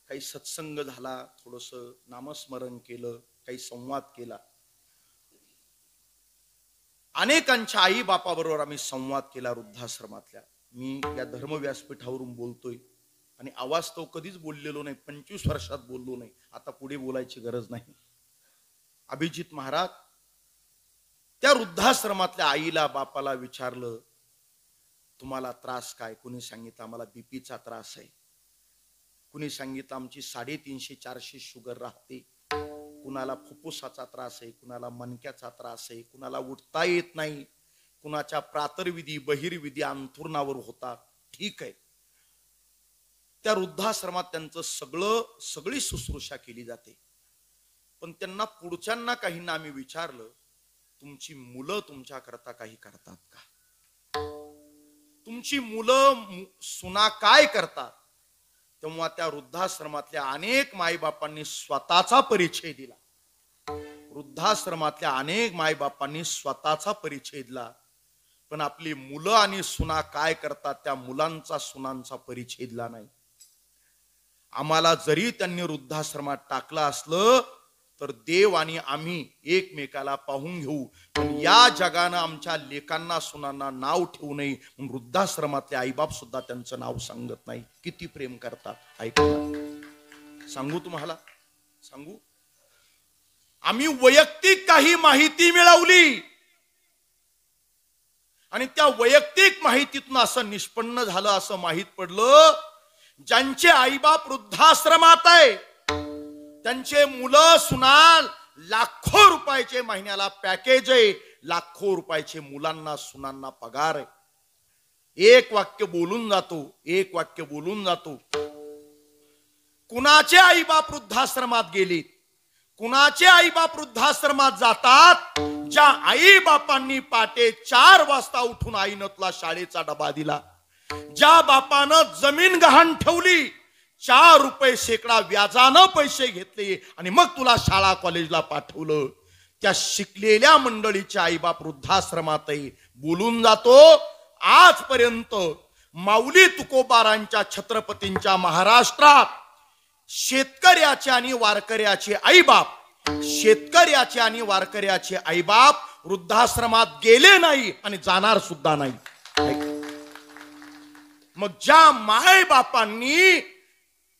काही सत्संग झाला, थोडस नामस्मरण केलं, काही संवाद केला. अनेकांच्या आई बापाबरोबर आम्ही संवाद केला वृद्धाश्रमातल्या. मी या धर्म व्यासपीठावरून बोलतोय आणि आवाज तो कधीच बोललेलो नाही, 25 वर्षात बोललो नाही, आता पुढे बोलायची गरज नाही. अभिजित महाराज त्या वृद्धाश्रमातल्या आईला बापाला विचारलं, तुम्हाला त्रास काय? कुणी सांगितलं आम्हाला बीपीचा त्रास आहे, कुणी सांगितलं आमची 350-400 शुगर राहते, कुणाला फुफ्फुसाचा त्रास आहे, कुणाला मणक्याचा त्रास आहे, कुणाला उठता येत नाही, कुणाच्या प्रातर्विधी बहिर्विधी अंथरुणावर होता. ठीक आहे, त्या वृद्धाश्रमात त्यांचं सगळी शुश्रूषा केली जाते. पण त्यांना पुढच्यांना काहींना आम्ही विचारलं, तुमची मुलं तुमच्या करता काही करतात का? तुमची मुलं सुना काय करतात? तेव्हा त्या वृद्धाश्रमातल्या अनेक माईबापांनी स्वतःचा परिचय दिला. वृद्धाश्रमातल्या अनेक माईबापांनी स्वतःचा परिचय दिला, पण आपली मुलं आणि सुना काय करतात त्या मुलांचा सुनांचा परिचय दिला नाही. आम्हाला जरी त्यांनी वृद्धाश्रमात टाकलं असलं तर देव आणि आम्ही एकमेकाला पाहून घेऊ, पण या जगानं आमच्या लेकांना सुनांना नाव ठेवू नये. वृद्धाश्रमातले आईबाप सुद्धा त्यांचं नाव सांगत नाही. किती प्रेम करतात ऐका. सांगू तुम्हाला, सांगू, आम्ही वैयक्तिक काही माहिती मिळवली आणि त्या वैयक्तिक माहितीतून असं निष्पन्न झालं, असं माहित पडलं, ज्यांचे आईबाप वृद्धाश्रमात आहे त्यांचे मुलं सुना लाखो रुपयाचे महिन्याला पॅकेज आहे, लाखो रुपयाचे मुलांना सुनांना पगार आहे. एक वाक्य बोलून जातो. कुणाचे आईबाप वृद्धाश्रमात गेलीत, कुणाचे आईबाप वृद्धाश्रमात जातात? ज्या आई बापांनी पाटे 4 वाजता उठून आईनं तुला शाळेचा डबा दिला, ज्या बापानं जमीन गहाण ठेवली, 4 रुपये शेकडा व्याजानं पैसे घेतले आणि मग तुला शाळा कॉलेजला पाठवलं, त्या शिकलेल्या मंडळीच्या आईबाप वृद्धाश्रमातही बोलून जातो. आजपर्यंत माऊली तुकोबारांच्या छत्रपतींच्या महाराष्ट्रात शेतकऱ्याचे आणि वारकऱ्याचे आईबाप वृद्धाश्रमात गेले नाही आणि जाणार सुद्धा नाही. मग ज्या माय बापांनी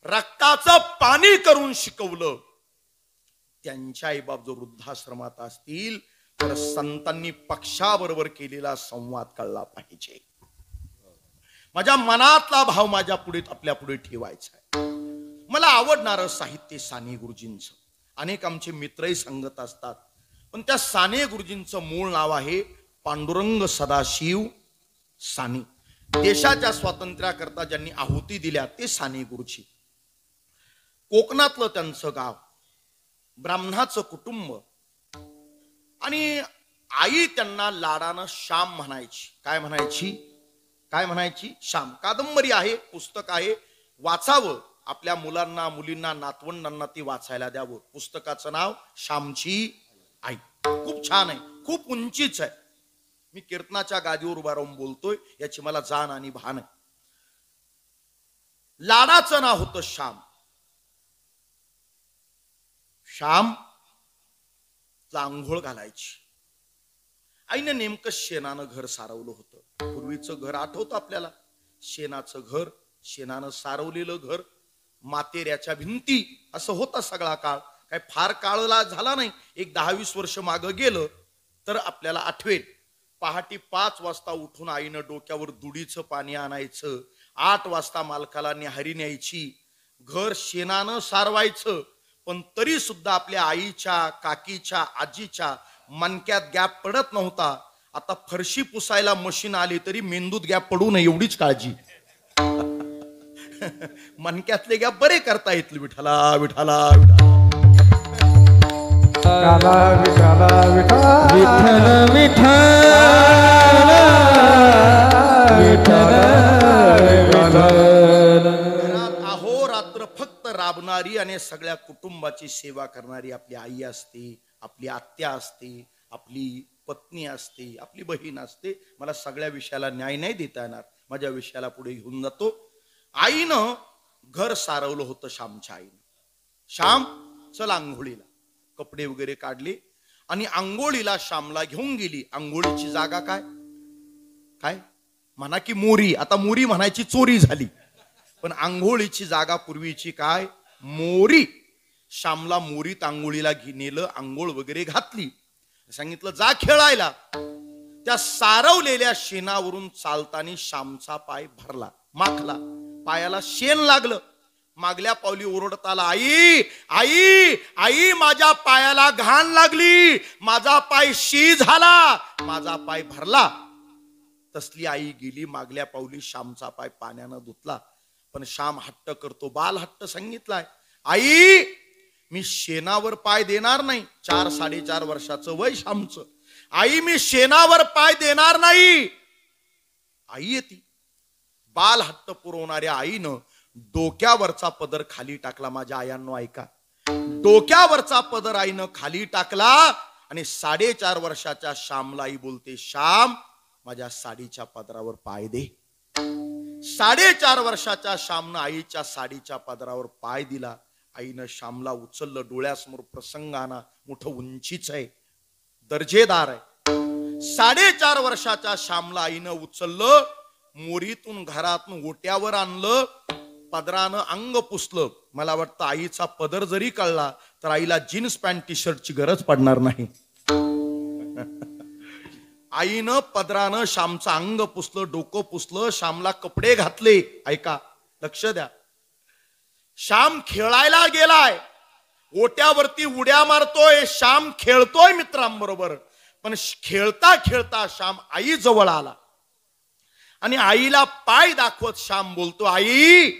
रक्ताचं पाणी करून शिकवलं, त्यांच्या आईबाप जो वृद्धाश्रमात असतील तर संतांनी पक्षाबरोबर केलेला संवाद कळला पाहिजे. माझ्या मनातला भाव माझ्या पुढे आपल्या पुढे ठेवायचा आहे. मला आवडणारं साहित्य साने गुरुजींचं, अनेक आमचे मित्रही सांगत असतात, पण त्या साने गुरुजींचं मूळ नाव आहे पांडुरंग सदाशिव साने. देशाच्या स्वातंत्र्याकरता ज्यांनी आहुती दिल्या ते साने गुरुजी. कोकणातलं त्यांचं गाव, ब्राह्मणाचं कुटुंब, आणि आई त्यांना लाडानं श्याम म्हणायची. काय म्हणायची? श्याम. कादंबरी आहे, पुस्तक आहे, वाचावं. आपल्या मुलांना, मुलींना, नातवंडांना ती वाचायला द्यावं. पुस्तकाचं नाव श्यामची आई. खूप छान आहे, खूप उंचीच आहे. मी कीर्तनाच्या गादीवर उभा राहून बोलतोय याची मला जाण आणि भान आहे. लाडाचं नाव होतं श्याम. श्याम आंघोळ घालायची. आईनं नेमकं शेणानं घर सारवलं होतं. पूर्वीचं घर आठवतं आपल्याला, शेणाचं घर, शेणानं सारवलेलं घर. मातेऱ्याच्या भिंती, असं होता सगळा काळ. काय फार काळला झाला नाही, एक 10-20 वर्ष मागं गेलं तर आपल्याला आठवेल. पहाटे 5 वाजता उठून आईनं डोक्यावर दुडीचं पाणी आणायचं, 8 वाजता मालकाला न्याहारी न्यायची, घर शेणानं सारवायचं. पण तरी सुद्धा आपल्या आईच्या, काकीच्या, आजीच्या मनक्यात गॅप पडत नव्हता. आता फरशी पुसायला मशीन आली तरी मेंदूत गॅप पडू नये एवढीच काळजी. मनक्यातले गॅप बरे करता येतील. विठाला विठाला विठाला विठाला विठाला विठ्ठल विठ्ठल विठ्ठल. घरात अहोरात्र फक्त राबणारी आणि सगळ्या कुटुंबाची सेवा करणारी आपली आई असते, आपली आत्या असते, आपली पत्नी असते, आपली बहीण असते. मला सगळ्या विषयाला न्याय नाही देता येणार, माझ्या विषयाला पुढे घेऊन जातो. आईनं घर सारवलं होतं श्यामच्या आईनं. श्याम चल आंघोळीला. कपडे वगैरे काढले आणि आंघोळीला श्यामला घेऊन गेली. आंघोळीची जागा काय काय म्हणा की मोरी. आता मोरी म्हणायची चोरी झाली, पण आंघोळीची जागा पूर्वीची काय, मोरी. श्यामला मोरीत आंघोळीला नेलं, आंघोळ वगैरे घातली, सांगितलं जा खेळायला. त्या सारवलेल्या शेणावरून चालताना श्यामचा पाय भरला, माखला, पायाला शेण लागलं. मागल्या पावली ओरडत आला, आई आई आई माझ्या पायाला घाण लागली, माझा पाय शी झाला, माझा पाय भरला. तसली आई गेली मागल्या पावली श्यामचा पाय पाण्यानं धुतला. पण श्याम हट्ट करतो, बाल हट्ट सांगितलाय, आई मी शेणावर पाय देणार नाही. 4-4.5 वर्षाचं वय श्यामचं. आई मी शेणावर पाय देणार नाही. आई येते. बाल हट्ट पुरवणाऱ्या आईनं डोक्यावरचा पदर खाली टाकला. माझ्या आयांनो ऐका, डोक्यावरचा पदर आईनं खाली टाकला आणि 4.5 वर्षाच्या श्यामला आई बोलते, श्याम माझ्या साडीच्या पदरावर पाय दे. 4.5 वर्षाच्या श्यामनं आईच्या साडीच्या पदरावर पाय दिला. आईनं श्यामला उचललं. डोळ्यासमोर प्रसंग आणा, मोठं उंचीच आहे, दर्जेदार आहे. 4.5 वर्षाच्या श्यामला आईनं उचललं, मोरीतून घरातून ओट्यावर आणलं, पदरानं अंग पुसलं. मला वाटतं आईचा पदर जरी कळला तर आईला जीन्स पॅन्ट टी शर्टची गरज पडणार नाही. आईनं पदरानं श्यामचं अंग पुसलं, डोकं पुसलं, श्यामला कपडे घातले. ऐका, लक्ष द्या. श्याम खेळायला गेलाय, ओट्यावरती उड्या मारतोय, श्याम खेळतोय मित्रांबरोबर. पण खेळता खेळता श्याम आई जवळ आला आणि आईला पाय दाखवत श्याम बोलतो, आई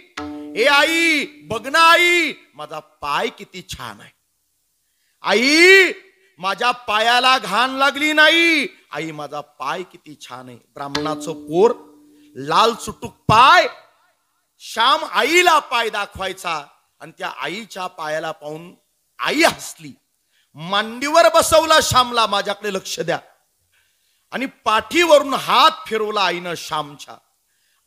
ए आई बघ ना, आई माझा पाय किती छान आहे. आई माझ्या पायाला घाण लागली नाही. आई माझा पाय किती छान आहे. ब्राह्मणाचं पोर, लाल चुटूक पाय. श्याम आईला पाय दाखवायचा आणि त्या आईच्या पायाला पाहून आई हसली. मांडीवर बसवला श्यामला, माझ्याकडे लक्ष द्या, आणि पाठीवरून हात फिरवला आईनं श्यामच्या.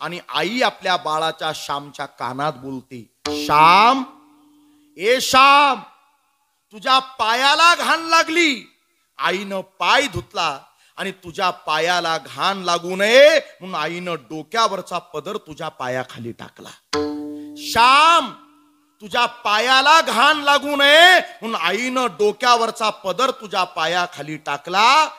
आणि आई आपल्या बाळाच्या श्यामच्या कानात बोलते, श्याम ए श्याम तुझ्या पायाला घाण लागली. आईनं पाय धुतला आणि तुझ्या पायाला घाण लागू नये म्हणून आईनं डोक्यावरचा पदर तुझ्या पायाखाली टाकला. श्याम तुझ्या पायाला घाण लागू नये म्हणून आईनं डोक्यावरचा पदर तुझ्या पायाखाली टाकला.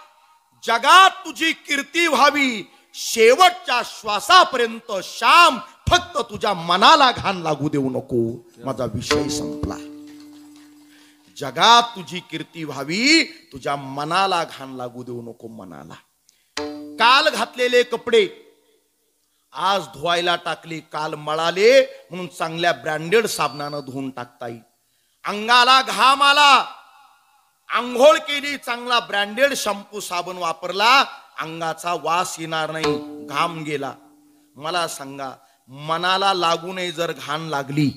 जगात तुझी कीर्ती व्हावी शेवटच्या श्वासापर्यंत श्याम, फक्त तुझ्या मनाला घाण लागू देऊ नको. माझा विषय संपला. जगात तुझी कीर्ती व्हावी, तुझ्या मनाला घाण लागू देऊ नको. मनाला काल घातलेले कपडे आज धुवायला टाकले, काल मळाले म्हणून चांगल्या ब्रँडेड साबणानं धुवून टाकता येईल. अंगाला घाम आला, आंघोळ केली, चांगला ब्रँडेड शॅम्पू साबण वापरला, अंगाचा वास येणार नाही, घाम गेला. मला सांगा, मनाला लागू नये जर घाण लागली,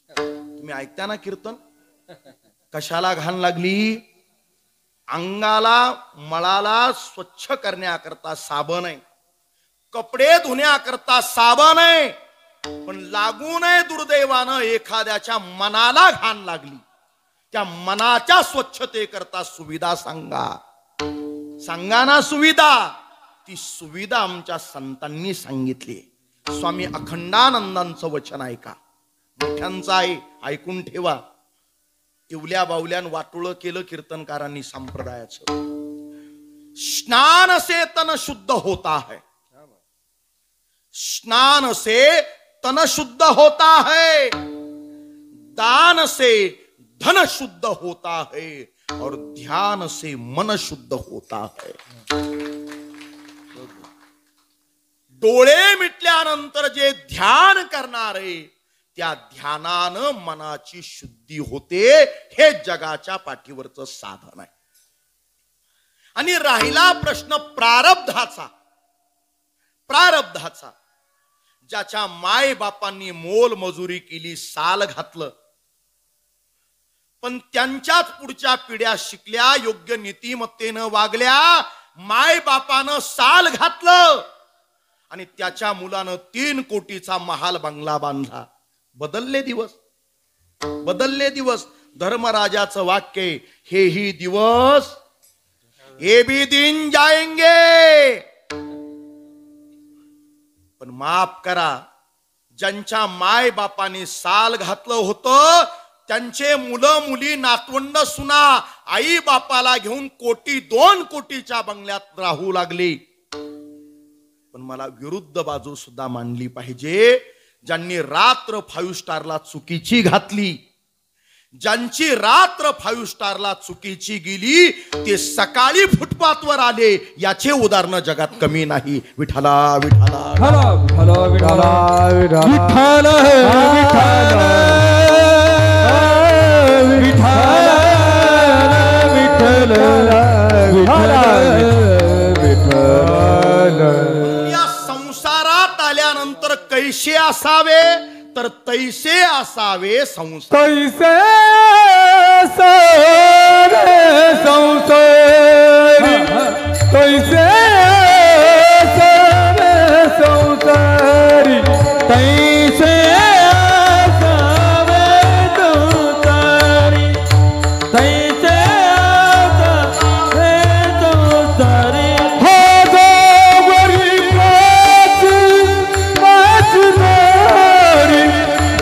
तुम्ही ऐकता ना कीर्तन, कशाला घाण लागली? अंगाला मळाला स्वच्छ करण्याकरता साबण आहे, कपडे धुण्याकरता साबण आहे, पण लागू नये दुर्दैवानं एखाद्याच्या मनाला घाण लागली, त्या मनाच्या स्वच्छतेकरता सुविधा सांगा. सांगा ना सुविधा. ती सुविधा आमच्या संतांनी सांगितली. स्वामी अखंडानंदांचं वचन ऐका. मोठ्यांचा आहे, ऐकून ठेवा. इवल्या बावल्यान वाटोळं केलं कीर्तनकारांनी संप्रदायाचं. स्नान से तन शुद्ध होता है, स्नान से तन शुद्ध होता है, दान से धन शुद्ध होता है और ध्यान से मन शुद्ध होता है. डोळे मिटल्यानंतर जे ध्यान करणारे त्या ध्यानानं मनाची शुद्धी होते. हे जगाच्या पाठीवरचं साधन आहे. आणि राहिला प्रश्न प्रारब्धाचा. प्रारब्धाचा ज्याच्या माय बापांनी मोल मजुरी केली, साल घातलं, पण त्यांच्याच पुढच्या पिढ्या शिकल्या, योग्य नीतिमत्तेनं वागल्या, माय बापानं साल घातलं आणि त्याच्या मुलानं 3 कोटीचा महाल बंगला बांधला. बदलले दिवस, बदलले दिवस. धर्मराजाचं वाक्य, हे ही दिवस, ये भी दिन जाएंगे. पण माफ करा, ज्यांच्या माय बापाने साल घातलं होतं त्यांचे मुलं मुली नातवंड सुना आई बापाला घेऊन 1-2 कोटीच्या बंगल्यात राहू लागली. पण मला विरुद्ध बाजू सुद्धा मांडली पाहिजे. ज्यांनी रात्र 5 स्टारला चुकीची घातली, ज्यांची रात्र 5 स्टारला चुकीची गेली, ते सकाळी फुटपाथवर आले. याचे उदाहरण जगात कमी नाही. विठ्ठला विठ्ठला विठ्ठला विठ्ठला विठ्ठला विठ्ठल विठ्ठल विठ्ठल विठ्ठल. या संसारात आल्यानंतर कैसे असावे, तर तैसे असावे संसार. कैसे सारे संसारी, कैसे सारे संसारी, तैसे असावे संसारी, तैसे असावे संसारी. हो गोवरी वाचणारी,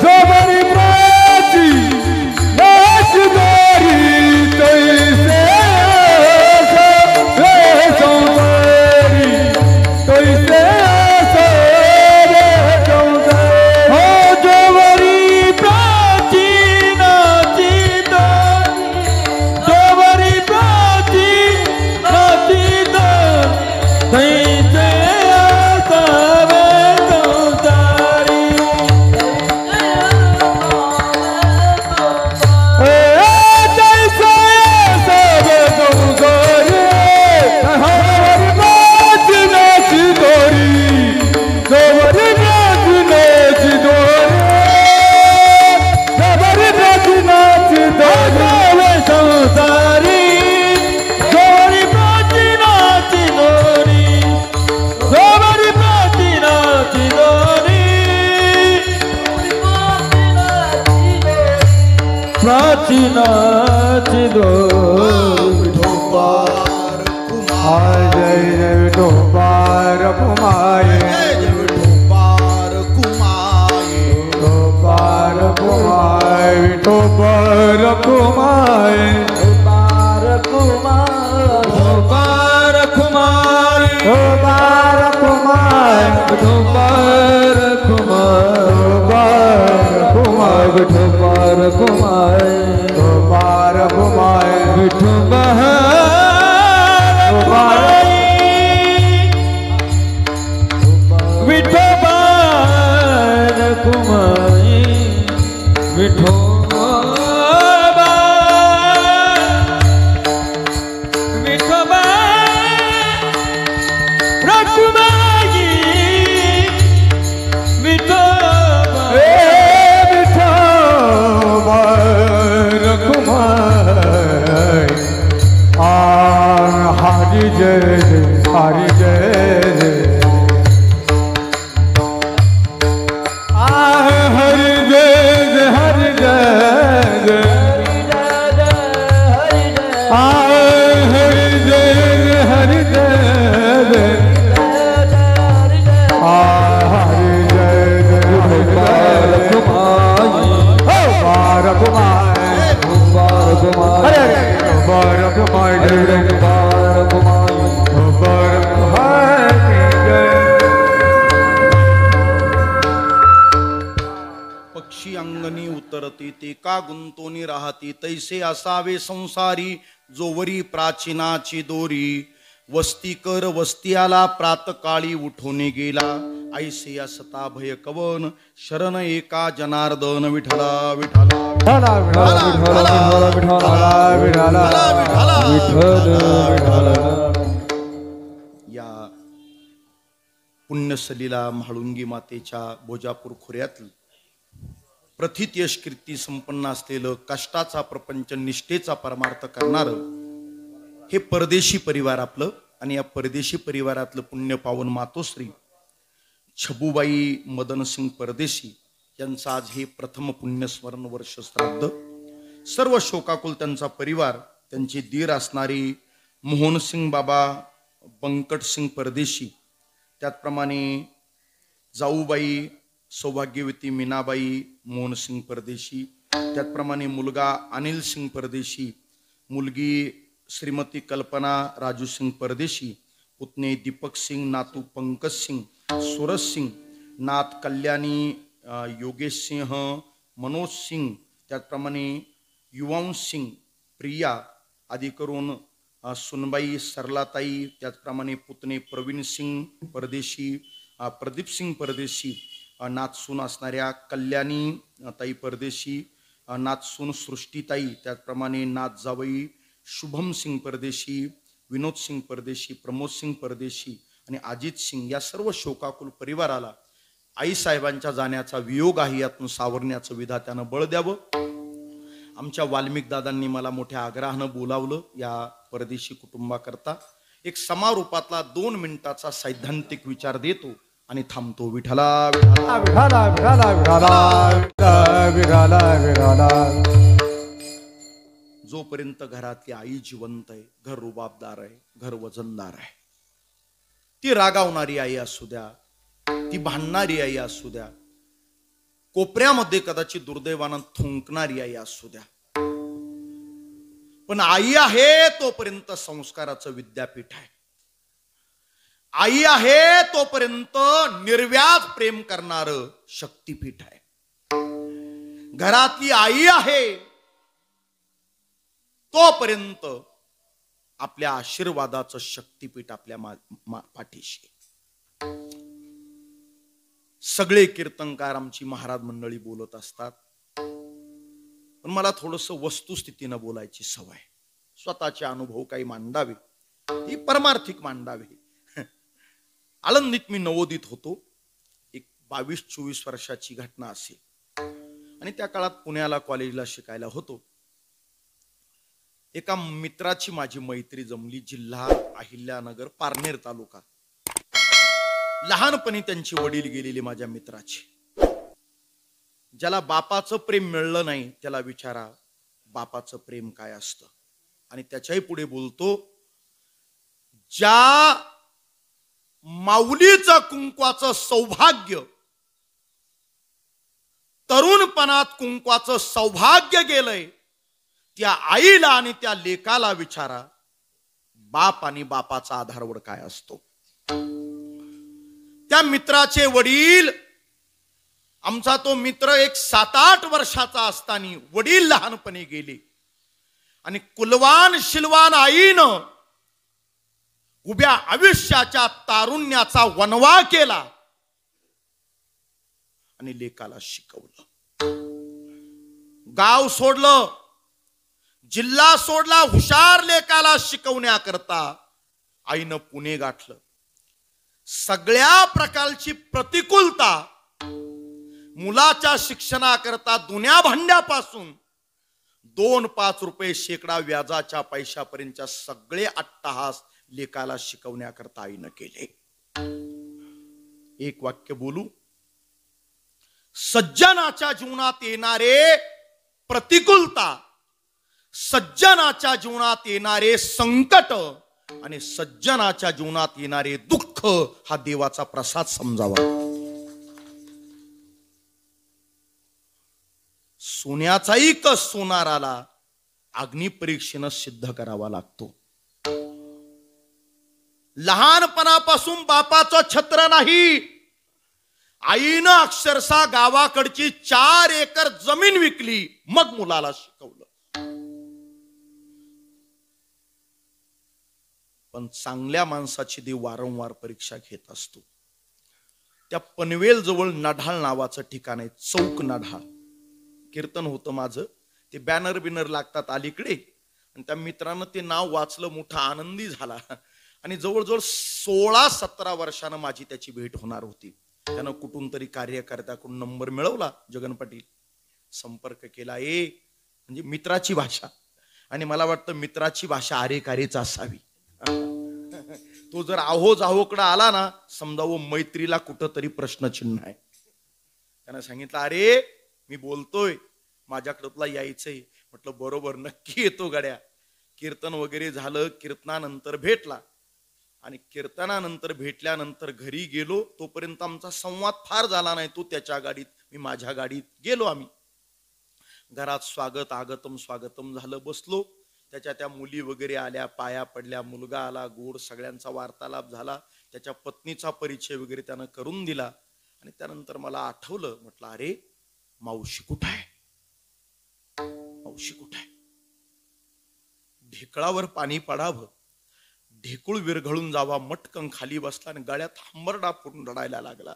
गोवरी वाचणारी, तैसे असावे संसारी, तैसे असावे संसारी. हो गोवरी प्राचीनाची दारी, गोवरी प्राचीनाची दारी, तैसे असावे संसारी. तैसे असावे संसारी. गोवरी प्राचीनाची दोरी, गोवरी प्राचीनाची दोरी, गोवरी प्राचीनाची दोरी संसारी, गोवरी प्राचीनाची दोरी, गोवरी प्राचीनाची दोरी, प्राचीनाची दोरी. जय जय विठोबार कुमाये, विठोबार कुमाये, विठोबार कुमाये, विठोबार कुमाये, बार कुमार, बार कुमार, विठोबार कुमाये, बार कुमार, विठोबार कुमाये, विठोबार कुमार, विठोबार कुमाये, विठोबार कुमारी, विठोबा, विठोबा रखुमाई, विठोबा, विठोबार कुमाये. हरि जय जय, हरि जय जय. हरि जय, हरि जय. राहती ते का गुंतोनी राहती, तैसे असावे संसारी जो वरी प्राचीनाची दोरी. वस्ती कर वस्ती आला प्रातकाळी उठून गेला, ऐसे असता भय कवन शरण एका जनार्दन. विठला विठला विठला विठला विठला विठला विठला विठला. या पुण्यसलीला म्हाळुंगी मातेच्या भोजापूर खोऱ्यातलं प्रथित यश कीर्ती संपन्न असलेलं कष्टाचा प्रपंच निष्ठेचा परमार्थ करणारं हे परदेशी परिवार आपलं. आणि या परदेशी परिवारातलं पुण्य पावन मातोश्री छबुबाई मदनसिंग परदेशी यांचं आज हे प्रथम पुण्यस्मरण वर्ष श्राद्ध. सर्व शोकाकुल त्यांचा परिवार, त्यांची दीर असणारी मोहनसिंग बाबा बंकटसिंग परदेशी, त्याचप्रमाणे जाऊबाई सौभाग्यवती मीनाबाई मोहनसिंग परदेशी, त्याचप्रमाणे मुलगा अनिल सिंग परदेशी, मुलगी श्रीमती कल्पना राजू सिंग परदेशी, पुतणे दीपक सिंग, नातू पंकज सिंग, सूरज सिंग, नात कल्याणी योगेश सिंह, मनोज सिंग, त्याचप्रमाणे युवांश सिंग, प्रिया आदी करून सुनबाई सरलाताई, त्याचप्रमाणे पुतणे प्रवीण सिंग परदेशी, प्रदीप सिंग परदेशी, नातसून असणाऱ्या कल्याणी ताई परदेशी, नातसून सृष्टीताई, त्याचप्रमाणे नात जावई शुभम सिंग परदेशी, विनोद सिंग परदेशी, प्रमोद सिंग परदेशी आणि अजित सिंग या सर्व शोकाकुल परिवाराला आईसाहेबांच्या जाण्याचा वियोग आहे, यातून सावरण्याचं विधात्यानं बळ द्यावं. आमच्या वाल्मिक दादांनी मला मोठ्या आग्रहानं बोलावलं या परदेशी कुटुंबाकरता. एक समारोपातला 2 मिनिटाचा सैद्धांतिक विचार देतो आणि थांबतो. विठला विठला विठला विठला विठला विठला विठला. जोपर्यंत घरातली आई जिवंत आहे, घर रुबाबदार आहे, घर वजनदार आहे, ती रागावणारी आई असू द्या, ती भांडणारी आई असू द्या, कोपऱ्यामध्ये कदाचित दुर्दैवानं थुंकणारी आई असू द्या, पण आई आहे तोपर्यंत संस्काराचं विद्यापीठ आहे. आई आहे तोपर्यंत निर्व्याज प्रेम करणारं शक्तीपीठ आहे. घरातली आई आहे तोपर्यंत आपल्या आशीर्वादाचं शक्तीपीठ आपल्या पाठीशी. सगळे कीर्तनकार आमची महाराज मंडळी बोलत असतात, पण मला थोडस वस्तुस्थितीनं बोलायची सवय. स्वतःचे अनुभव काही मांडावे, ही परमार्थिक मांडावे. आळंदीत मी नवोदित होतो. एक 22-24 वर्षाची घटना असेल आणि त्या काळात पुण्याला कॉलेजला शिकायला होतो. एका मित्राची माझी मैत्री जमली. जिल्हा अहिल्यानगर, पारनेर तालुका. लहानपणी त्यांची वडील गेलेली माझ्या मित्राची. ज्याला बापाचं प्रेम मिळलं नाही त्याला विचारा बापाचं प्रेम काय असतं. आणि त्याच्याही पुढे बोलतो, ज्या माऊलीचं कुंकवाचं सौभाग्य, तरुणपणात कुंकवाचं सौभाग्य गेलंय, त्या आईला आणि त्या लेकाला विचारा बाप आणि बापाचा आधारवड काय असतो. त्या मित्राचे वडील, आमचा तो मित्र एक 7-8 वर्षाचा असताना वडील लहानपणी गेले आणि कुलवान शिलवान आईनं उभ्या आयुष्याच्या तारुण्याचा वनवा केला आणि लेकाला शिकवलं. गाव सोडलं, जिल्हा सोडला, हुशार लेकाला शिकवण्याकरता आईनं पुणे गाठलं. सगळ्या प्रकारची प्रतिकूलता, मुलाच्या शिक्षणाकरता दुन्या भांड्यापासून 2-5 रुपये शेकडा व्याजाच्या पैशापर्यंतच्या सगळे अट्टहास लेकाला शिकवण्याकरता आईनं केले. एक वाक्य बोलू, सज्जनाच्या जीवनात येणारे प्रतिकूलता, सज्जनाच्या जीवनात येणारे संकट आणि सज्जनाच्या जीवनात येणारे दुःख हा देवाचा प्रसाद समजावा. सोन्याचाही कस सोनाराला अग्निपरीक्षेनं सिद्ध करावा लागतो. लहानपणापासून बापाचं छत्र नाही, आईनं अक्षरशः गावाकडची 4 एकर जमीन विकली, मग मुलाला शिकवलं. पण चांगल्या माणसाची देव वारंवार परीक्षा घेत असतो. त्या पनवेल जवळ नढाळ नावाचं ठिकाण आहे, चौक नढाळ. कीर्तन होतं माझं, ते बॅनर बिनर लागतात अलीकडे, आणि त्या मित्रानं ते नाव वाचलं, मोठा आनंदी झाला. आणि जवळजवळ 16-17 वर्षानं माझी त्याची भेट होणार होती. त्यानं कुठून तरी कार्यकर्त्याकडून नंबर मिळवला, जगन पाटील, संपर्क केला. म्हणजे मित्राची भाषा, आणि मला वाटतं मित्राची भाषा आरेकारीच असावी. तो जर आहो जाहोकडे आला ना, समजावं मैत्रीला कुठंतरी प्रश्नचिन्ह आहे. त्यानं सांगितलं, अरे मी बोलतोय, माझ्याकडे तुला यायचंय. म्हटलं बरोबर, नक्की येतो गड्या. कीर्तन वगैरे झालं, कीर्तनानंतर भेटला, आणि कीर्तनानंतर भेटल्यानंतर घरी गेलो. तोपर्यंत आमचा संवाद फार झाला नाही. तो त्याच्या गाडीत, मी माझ्या गाडीत गेलो. आम्ही घरात स्वागत आगतम स्वागतम झालं, बसलो. त्याच्या त्या मुली वगैरे आल्या, पाया पडल्या, मुलगा आला, गोड सगळ्यांचा वार्तालाप झाला. त्याच्या पत्नीचा परिचय वगैरे त्यानं करून दिला. आणि त्यानंतर मला आठवलं, म्हटलं अरे मावशी कुठं आहे, मावशी कुठं आहे. ढेकळावर पाणी पडावं, ढेकूळ विरघळून जावा, मटकन खाली बसला आणि गळ्यात हंबरडा फुटून रडायला लागला.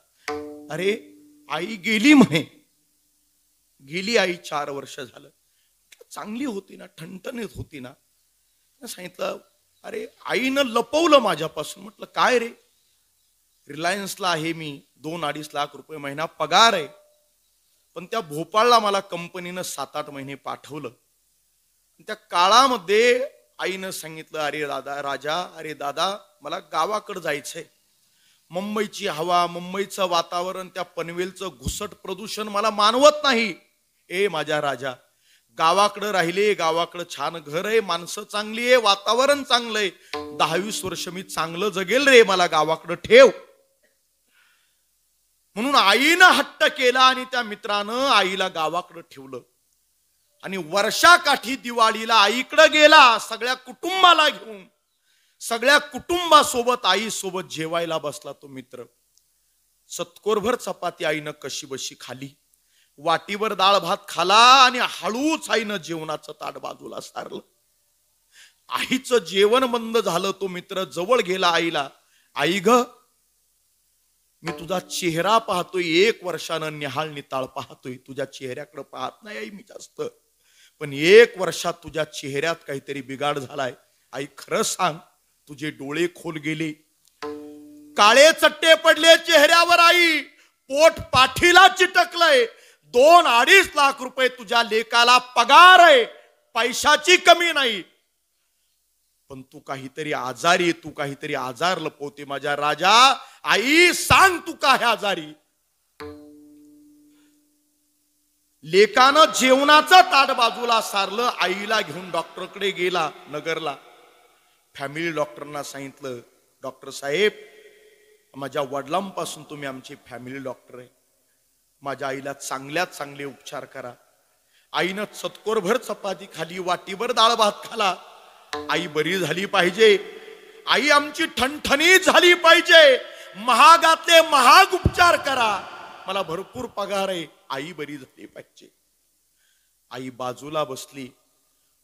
अरे आई गेली म्हणे, गेली आई, 4 वर्ष झालं. चांगली होती ना, ठणठणीत होती ना. सांगितलं, अरे आईनं लपवलं माझ्यापासून. म्हटलं काय रे. रिलायन्सला आहे मी, 2-2.5 लाख रुपये महिना पगार आहे, पण त्या भोपाळला मला कंपनीनं 7-8 महिने पाठवलं. त्या काळामध्ये आईनं सांगितलं, अरे दादा राजा, अरे दादा मला गावाकडे जायचंय. मुंबईची हवा, मुंबईचं वातावरण, त्या पनवेलचं घुसट प्रदूषण मला मानवत नाही. माझ्या राजा, गावाकडे राहिले, गावाकडे छान घर आहे, माणसं चांगली आहे, वातावरण चांगलं आहे, 10-20 वर्ष मी चांगलं जगेल रे, मला गावाकडे ठेव. म्हणून आईनं हट्ट केला आणि त्या मित्रानं आईला गावाकडे ठेवलं. आणि वर्षाकाठी दिवाळीला आईकडे गेला, सगळ्या कुटुंबाला घेऊन, सगळ्या कुटुंबासोबत आई सोबत जेवायला बसला तो मित्र. सत्कोरभर चपाती आईनं कशी बशी खाली, वाटीवर डाळ भात खाला, आणि हळूच आईनं जेवणाचं ताट बाजूला सारलं. आईचं जेवण बंद झालं. तो मित्र जवळ गेला आईला, आई ग, मी तुझा चेहरा पाहतोय, 1 वर्षानं निहाळ निताळ पाहतोय, तुझ्या चेहऱ्याकडे पाहत नाही आई मी जास्त, पण 1 वर्षात तुझ्या चेहऱ्यात काहीतरी बिघाड झालाय. आई खरं सांग, तुझे डोळे खोल गेले, काळे चट्टे पडले चेहऱ्यावर. आई पोट पाठीला चिटकलंय. 2-2.5 लाख रुपये तुझ्या लेकाला पगार आहे, पैशाची कमी नाही, पण तू काहीतरी आजारी, तू काहीतरी आजार लपवते माझ्या राजा. आई सांग, तू काय आजारी. लेकानं जेवणाचं ताट बाजूला सारलं, आईला घेऊन डॉक्टरकडे गेला नगरला. फॅमिली डॉक्टरना सांगितलं, डॉक्टर साहेब, माझ्या वडिलांपासून तुम्ही आमचे फॅमिली डॉक्टर आहे, माझ्या आईला चांगल्यात चांगले उपचार करा. आईनं चतकोरभर चपाती खाली, वाटीभर डाळ भात खाला. आई बरी झाली पाहिजे, आई आमची ठणठणीत झाली पाहिजे, महागातले महाग उपचार करा, मला भरपूर पगार आहे, आई बरी झाली पाहिजे. आई बाजूला बसली.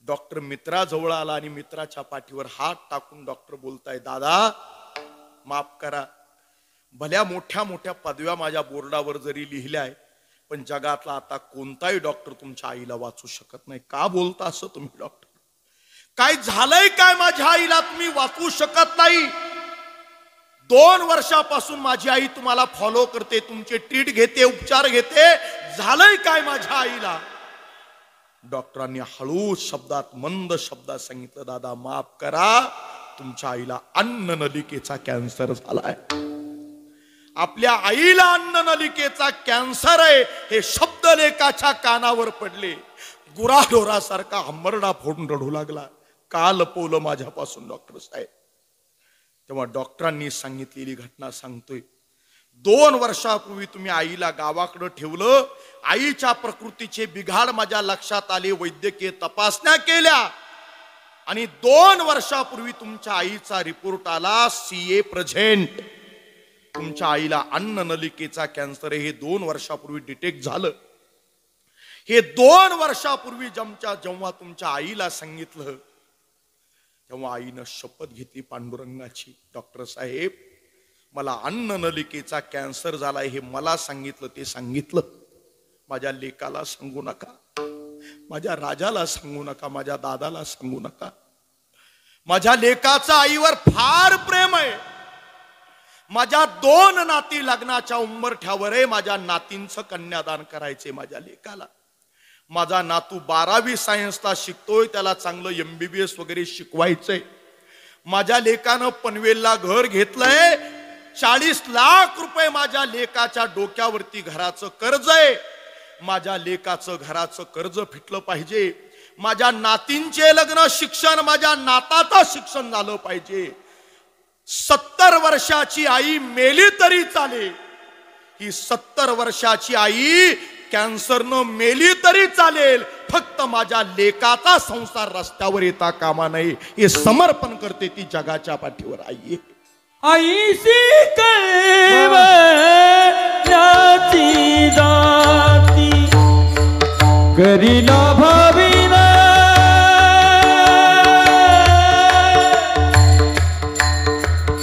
डॉक्टर मित्राजवळ आला आणि मित्राच्या पाठीवर हात टाकून डॉक्टर बोलताय, दादा माफ करा, भल्या मोठ्या मोठ्या पदव्या माझ्या बोर्डावर जरी लिहिल्याय, पण जगातला आता कोणताही डॉक्टर तुमच्या आईला वाचू शकत नाही. का बोलता असं तुम्ही डॉक्टर? काय झालंय काय माझ्या आईला तुम्ही वाचवू शकत नाही? 2 वर्षापासून माझी आई तुम्हाला फॉलो करते, तुमचे ट्रीट घेते, उपचार घेते, झालंय काय माझ्या आईला? डॉक्टरांनी हळू शब्दात, मंद शब्दात सांगितलं, दादा माफ करा, तुमच्या आईला अन्न नलिकेचा कॅन्सर झालाय. आपल्या आईला अन्न नलिकेचा कॅन्सर आहे हे शब्द लेकाच्या कानावर पडले. गुराढोरासारखा हंबरडा फोडून रडू लागला. का लपवलं माझ्यापासून डॉक्टर साहेब? तेव्हा डॉक्टरांनी सांगितलेली घटना सांगतोय. 2 वर्षापूर्वी तुम्ही आईला गावाकडे ठेवलं, आईच्या प्रकृतीचे बिघाड माझ्या लक्षात आले, वैद्यकीय तपासण्या केल्या, आणि 2 वर्षापूर्वी तुमच्या आईचा रिपोर्ट आला CA प्रेझेंट. तुमच्या आईला अन्न नलिकेचा कॅन्सर आहे हे 2 वर्षापूर्वी डिटेक्ट झालं. हे 2 वर्षापूर्वी जेव्हा तुमच्या आईला सांगितलं तेव्हा आईनं शपथ घेतली पांडुरंगाची, डॉक्टर साहेब मला अन्न नलिकेचा कॅन्सर झालाय हे मला सांगितलं ते सांगितलं, माझ्या लेकाला सांगू नका, माझ्या राजाला सांगू नका, माझ्या दादाला सांगू नका. माझ्या लेकाचं आईवर फार प्रेम आहे. माझ्या 2 नाती लग्नाच्या उंबरठ्यावर आहे. माझ्या नातींचं कन्यादान करायचंय माझ्या लेकाला. माझा नातू 12वी सायन्सला शिकतोय, त्याला चांगलं MBBS वगैरे शिकवायचंय. माझ्या लेकानं पनवेलला घर घेतलंय. 40 लाख रुपये माझ्या लेकाच्या डोक्यावरती घराचं कर्ज आहे. माझ्या लेकाचं घराचं कर्ज फिटलं पाहिजे. माझ्या नातींचे लग्न शिक्षण, माझ्या नाताचं शिक्षण झालं पाहिजे. 70 वर्षाची आई मेली तरी चालेल. ही 70 वर्षाची आई कॅन्सरनं मेली तरी चालेल, फक्त माझ्या लेकाचा संसार रस्त्यावर येता कामा नये हे समर्पण करते ती जगाच्या पाठीवर आई आहे. आईशी कळवण्याची जाती करीला भाविन,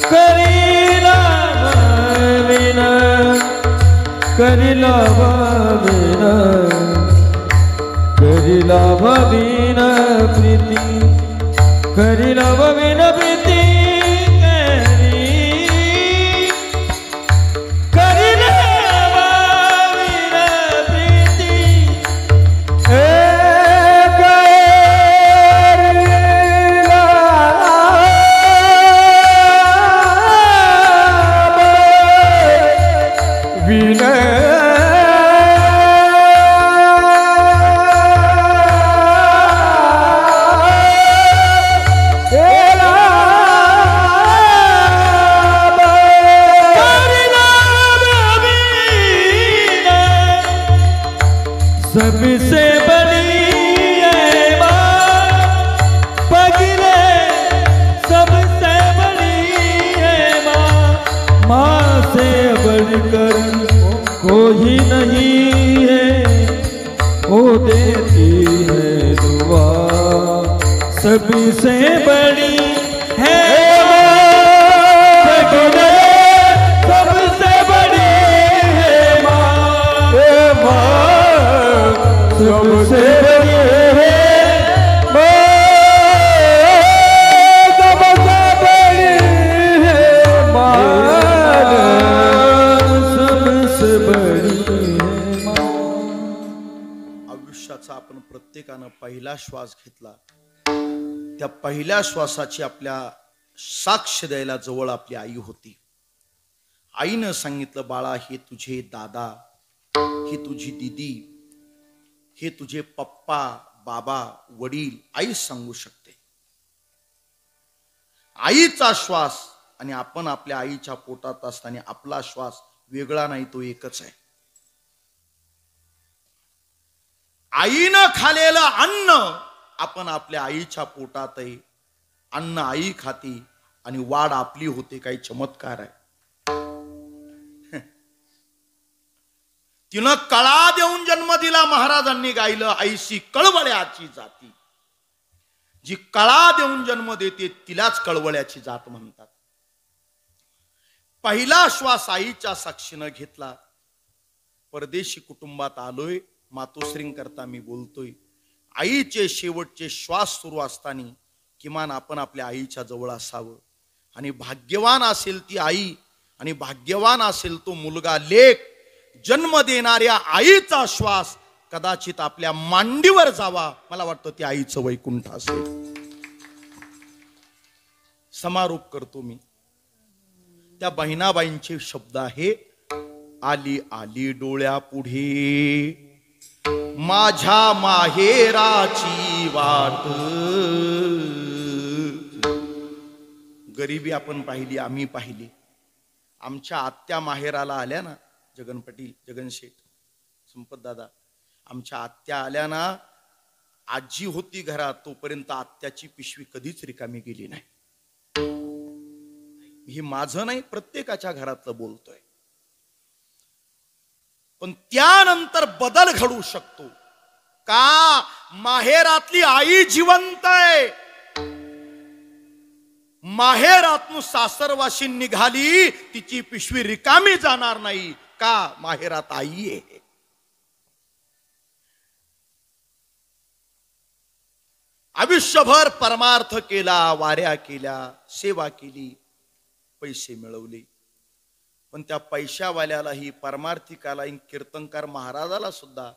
करीला भाविन, करीला भाविन, करीला भाविन प्रीती, करीला भाविन प्रीती, सबसे बड़ी है माँ पगले, सबसे बड़ी है माँ, माँ से बढ़कर कोई नहीं है, वो देती है दुआ, सबसे बड़ी है पगले, सबसे बड़ी है माँ, सबसे बड़ी है सबसे बड़ी है सबसे बड़ी है. आयुष्याचा आपण प्रत्येकानं पहिला श्वास घेतला, त्या पहिल्या श्वासाची आपल्या साक्ष द्यायला जवळ आपली आई होती. आईनं सांगितलं बाळा हे तुझे दादा, ही तुझी दीदी, हे तुझे पप्पा, बाबा, वडील, आई सांगू शकते. आईचा श्वास आणि आपण आपल्या आईच्या पोटात असताना आपला श्वास वेगळा नाही, तो एकच आहे. आईनं खालेलं अन्न आपण आपल्या आईच्या पोटात आहे. अन्न आई खाती आणि वाढ आपली होते. काही चमत्कार आहे. तिनं कळा देऊन जन्म दिला. महाराजांनी गायलं आईशी कळवळ्याची जाती. जी कळा देऊन जन्म देते तिलाच कळवळ्याची जात म्हणतात. पहिला श्वास आईच्या साक्षीनं घेतला. परदेशी कुटुंबात आलोय, मातोश्रीं करता मी बोलतोय. आईचे शेवटचे श्वास सुरू असताना किमान आपण आपल्या आईच्या जवळ असावं. आणि भाग्यवान असेल ती आई आणि भाग्यवान असेल तो मुलगा, लेक. जन्म देणाऱ्या आईचा श्वास कदाचित आपल्या मांडीवर जावा. मला वाटतं ते आईचं वैकुंठ असेल. समारोप करतो मी. त्या बहिणाबाईंचे शब्द आहे, आली आली डोळ्या पुढे माझ्या माहेराची वाट. गरिबी आपण पाहिली, आम्ही पाहिली. आमच्या आत्या माहेराला आल्या ना, जगन पाटील, जगन शेठ, संपत दादा, आमच्या आत्या आल्या ना, आजी होती घरात तोपर्यंत आत्याची पिशवी कधीच रिकामी गेली नाही. हे माझं नाही, प्रत्येकाच्या घरातलं बोलतोय. पण त्यानंतर बदल घडू शकतो का? माहेरातली आई जिवंत आहे. माहेरातून सासरवाशी निघाली, तिची पिशवी रिकामी जाणार नाही का? माहेरात आई आहे. आयुष्यभर परमार्थ केला, वाऱ्या केल्या, सेवा केली, पैसे मिळवले, पण त्या पैशावाल्यालाही, परमार्थिकालाही, कीर्तनकार महाराजाला सुद्धा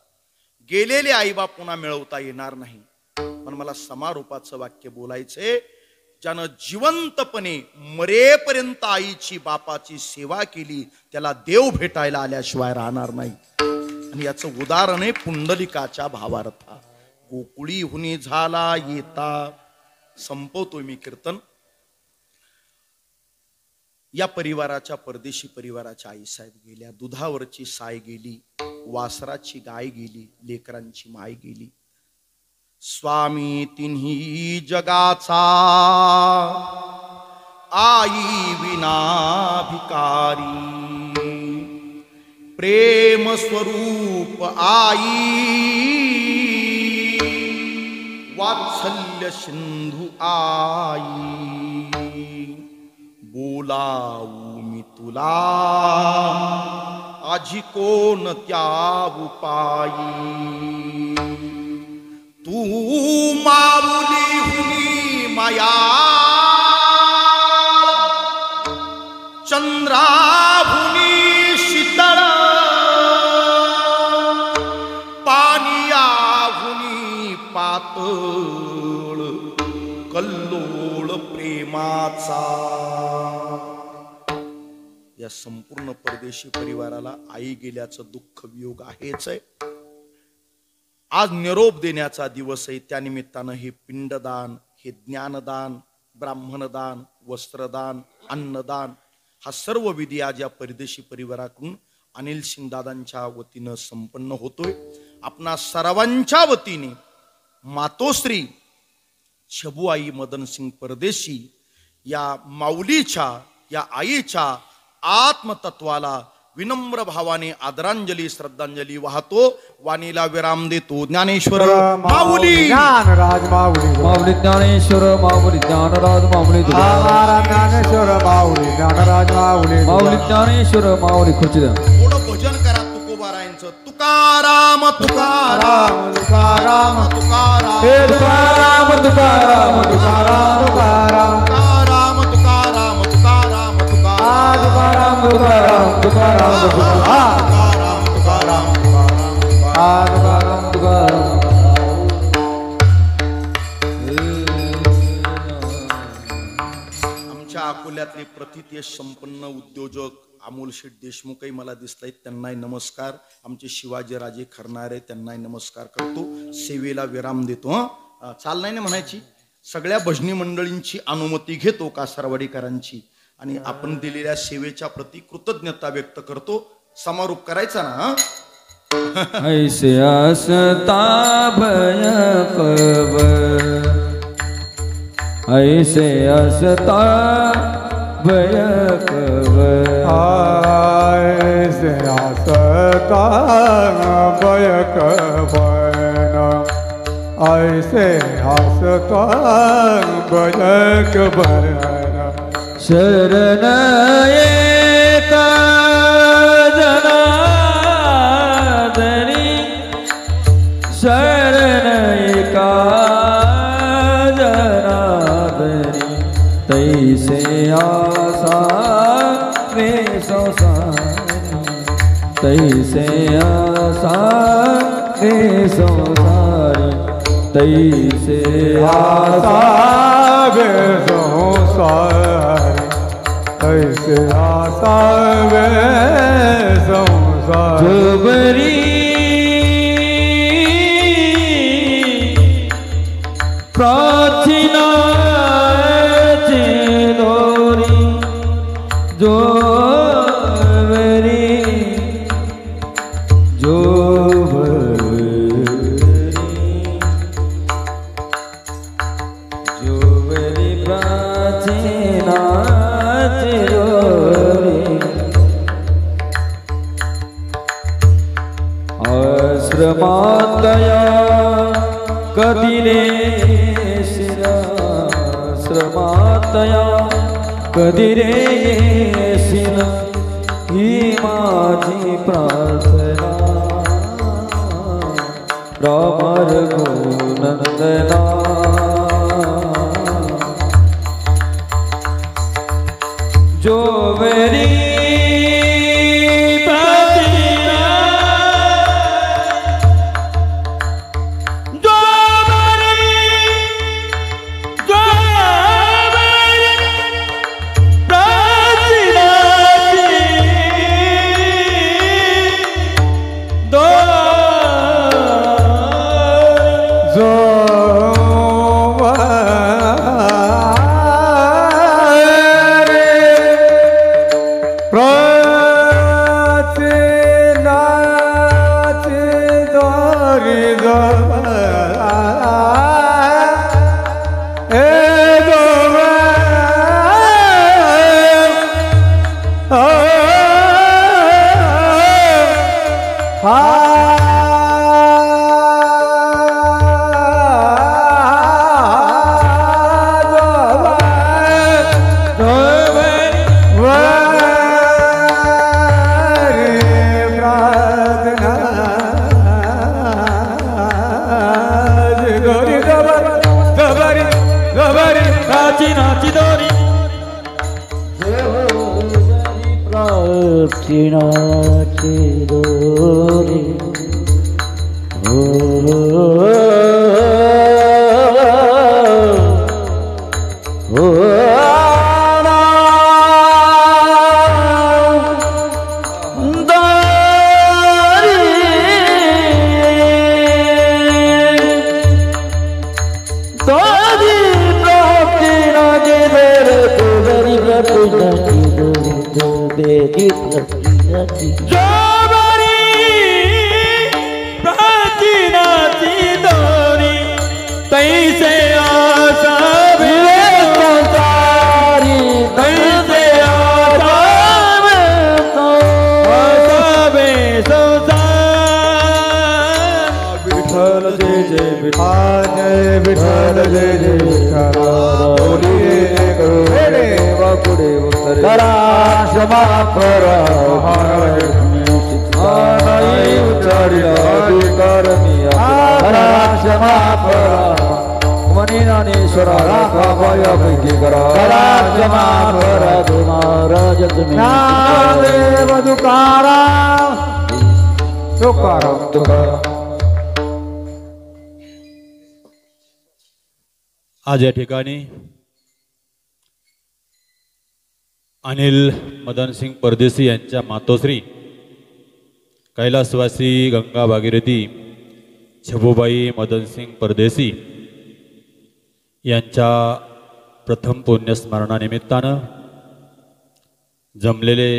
गेलेले आईबाप पुन्हा मिळवता येणार नाही. पण मला समारोपाचं वाक्य बोलायचंय, ज्यानं जिवंतपणे मरेपर्यंत आईची बापाची सेवा केली, त्याला देव भेटायला आल्याशिवाय राहणार नाही. आणि याचं उदाहरण आहे पुंडलिकाच्या भावार्था. गोकुळी हुनी झाला येता. संपवतोय मी कीर्तन. या परिवाराच्या, परदेशी परिवाराच्या आई साहेब गेल्या. दुधावरची साय गेली, वासराची गाय गेली, लेकरांची माय गेली. स्वामी तिन्ही जगाचा, आई विना भिकारी. प्रेम स्वरूप आई, वात्सल्य सिंधू आई. बोलावू मी तुला आजी कोणत्या उपायी. तू माऊली हुनी माया, चंद्राहुनी शीतळ, पानियाहुनी पातळ, कल्लोळ प्रेमाचा. या संपूर्ण परदेशी परिवाराला आई गेल्याचं दुःख वियोग आहेच आहे. आज निरोप देण्याचा दिवस आहे. त्यानिमित्तानं हे पिंडदान, हे ज्ञानदान, ब्राह्मणदान, वस्त्रदान, अन्नदान हा सर्व विधी आज या परदेशी परिवाराकडून अनिल सिंग दादांच्या वतीनं संपन्न होतोय. आपणा सर्वांच्या वतीने मातोश्री छबुआई मदन सिंग परदेशी या माऊलीच्या, या आईच्या आत्मतत्वाला विनम्र भावाने आदरांजली, श्रद्धांजली वाहतो. वाणीला विराम देतो. ज्ञानेश्वर माऊली, ज्ञानराज माऊली, माऊली ज्ञानेश्वर माऊली, ज्ञानराज माऊली, ज्ञानेश्वर माऊली, ज्ञानराज माऊली, माऊली ज्ञानेश्वर माऊली. खुर्ची द्या. थोडं भजन करा तुकोबारायांचं. तुकाराम तुकाराम तुकाराम तुकाराम, हे तुकाराम तुकाराम तुकाराम तुकाराम, तुकाराम तुकाराम तुकाराम तुकाराम, तुकाराम तुकाराम तुकाराम तुकाराम, तुकाराम तुकाराम तुकाराम तुकाराम. आमच्या अकोल्यातले प्रतिथयश संपन्न उद्योजक अमोल शेठ देशमुखही मला दिसतायत. त्यांनाही नमस्कार. आमचे शिवाजी राजे खरणारे, त्यांनाही नमस्कार करतो. सेवेला विराम देतो. चाल नाही ना म्हणायची. सगळ्या भजनी मंडळींची अनुमती घेतो कासारवाडीकरांची, आणि आपण दिलेल्या सेवेच्या प्रती कृतज्ञता व्यक्त करतो. समारोप करायचा ना. ऐसे असता भय कबर, ऐसे असता भय कबर, ऐसे आसता बयक बन, ऐसे आसता बयक बन. शरण एका जनार्दनी, शरण एका जनार्दनी, तैसे आसा वे संसारी, तैसे आसा वे संसारी, तैसे आसा वे संसारी, ऐसे आसा वे संसारी. जोबरी प्रार्थनाची दोरी, जोबरी जोबरी जोबरी प्रार्थनाची श्रमातया कधी रेशिला श्रमातया कधी रेशिला ही माझी प्रार्थना राम रघुनंदना जो मेरी प्रार्थना जो मेरी प्रार्थना दो जो चिनाची दोरी हो हो प्राचीनाची दोरी तैसे आशा संसारी तैसे आशा संसार विठ्ठल जय जय विठ्ठल जय विठ्ठल जय जय करा क्षमा करा करा क्षमा करा मनीनानेश्वरा पैकी करा करा क्षमा करा महाराज तुम्ही देव तुकाराम तुकाराम तुकाराम. आज या ठिकाणी अनिल मदनसिंग परदेशी यांच्या मातोश्री कैलासवासी गंगा भागीरथी छबुबाई मदनसिंग परदेशी यांच्या प्रथम पुण्यस्मरणानिमित्तानं जमलेले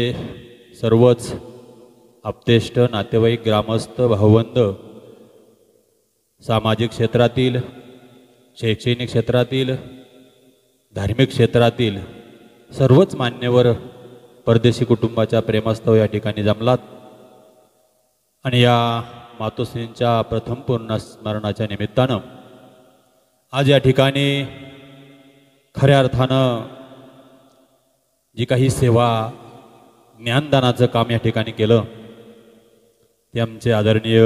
सर्वच आप्तेष्ट नातेवाईक ग्रामस्थ भावबंध सामाजिक क्षेत्रातील शैक्षणिक क्षेत्रातील धार्मिक क्षेत्रातील सर्वच मान्यवर परदेशी कुटुंबाच्या प्रेमस्थळ या ठिकाणी जमलात आणि या मातोश्रींच्या प्रथम पुण्यस्मरणाच्या निमित्तानं आज या ठिकाणी खऱ्या अर्थानं जी काही सेवा ज्ञानदानाचं काम या ठिकाणी केलं ते आमचे आदरणीय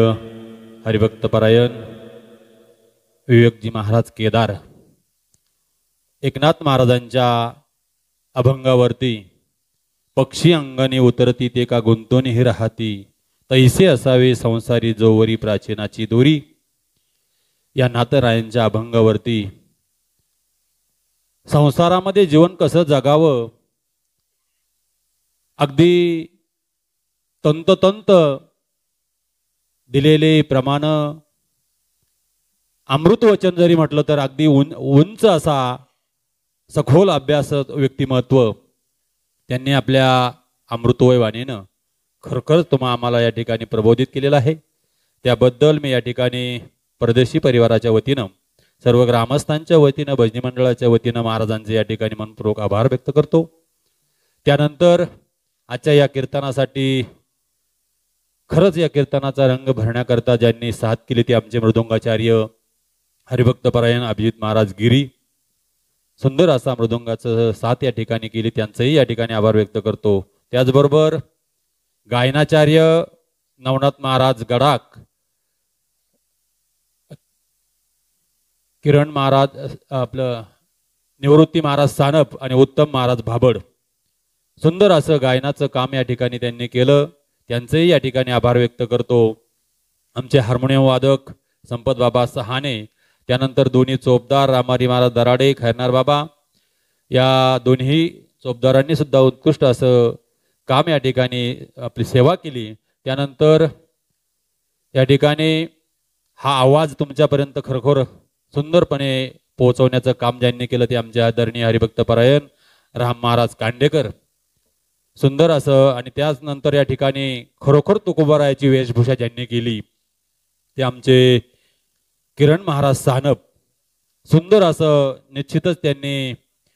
हरिभक्तपरायण विवेकजी महाराज केदार एकनाथ महाराजांच्या अभंगावरती पक्षी अंगाने उतरती ते का गुंतोनीही राहती तैसे असावे संसारी जोवरी प्राचीनाची दोरी या नाथरायांच्या अभंगावरती संसारामध्ये जीवन कसं जगावं अगदी तंतोतंत दिलेले प्रमाण अमृतवचन जरी म्हटलं तर अगदी उंच असा सखोल अभ्यास व्यक्तिमत्व त्यांनी आपल्या अमृतमय वाणीनं खरखरच आम्हाला या ठिकाणी प्रबोधित केलेला आहे. त्याबद्दल मी या ठिकाणी परदेशी परिवाराच्या वतीनं सर्व ग्रामस्थांच्या वतीनं भजनी मंडळाच्या वतीनं महाराजांचे या ठिकाणी मनपूर्वक आभार व्यक्त करतो. त्यानंतर आजच्या या कीर्तनासाठी खरंच या कीर्तनाचा रंग भरण्याकरता ज्यांनी साथ केली ती आमचे मृदुंगाचार्य हरिभक्तपरायण अभिजित महाराज गिरी. सुंदर असा मृदुंगाचं साथ या ठिकाणी केली, त्यांचंही या ठिकाणी आभार व्यक्त करतो. त्याचबरोबर गायनाचार्य नवनाथ महाराज गडाख, किरण महाराज आपलं निवृत्ती महाराज सानप आणि उत्तम महाराज भाबड. सुंदर असं गायनाचं काम या ठिकाणी त्यांनी केलं, त्यांचेही या ठिकाणी आभार व्यक्त करतो. आमचे हार्मोनियम वादक संपत बाबा सहाने, त्यानंतर दोन्ही चोपदार रामारी महाराज दराडे, खैरनार बाबा, या दोन्ही चोपदारांनी सुद्धा उत्कृष्ट असं काम या ठिकाणी आपली सेवा केली. त्यानंतर या ठिकाणी हा आवाज तुमच्यापर्यंत खरोखर सुंदरपणे पोहोचवण्याचं काम ज्यांनी केलं ते आमचे आदरणीय हरिभक्तपरायण राम महाराज कांडेकर. सुंदर असं, आणि त्याच नंतर या ठिकाणी खरोखर तुकोबारायाची वेशभूषा ज्यांनी केली ते आमचे किरण महाराज सानप. सुंदर असं निश्चितच त्यांनी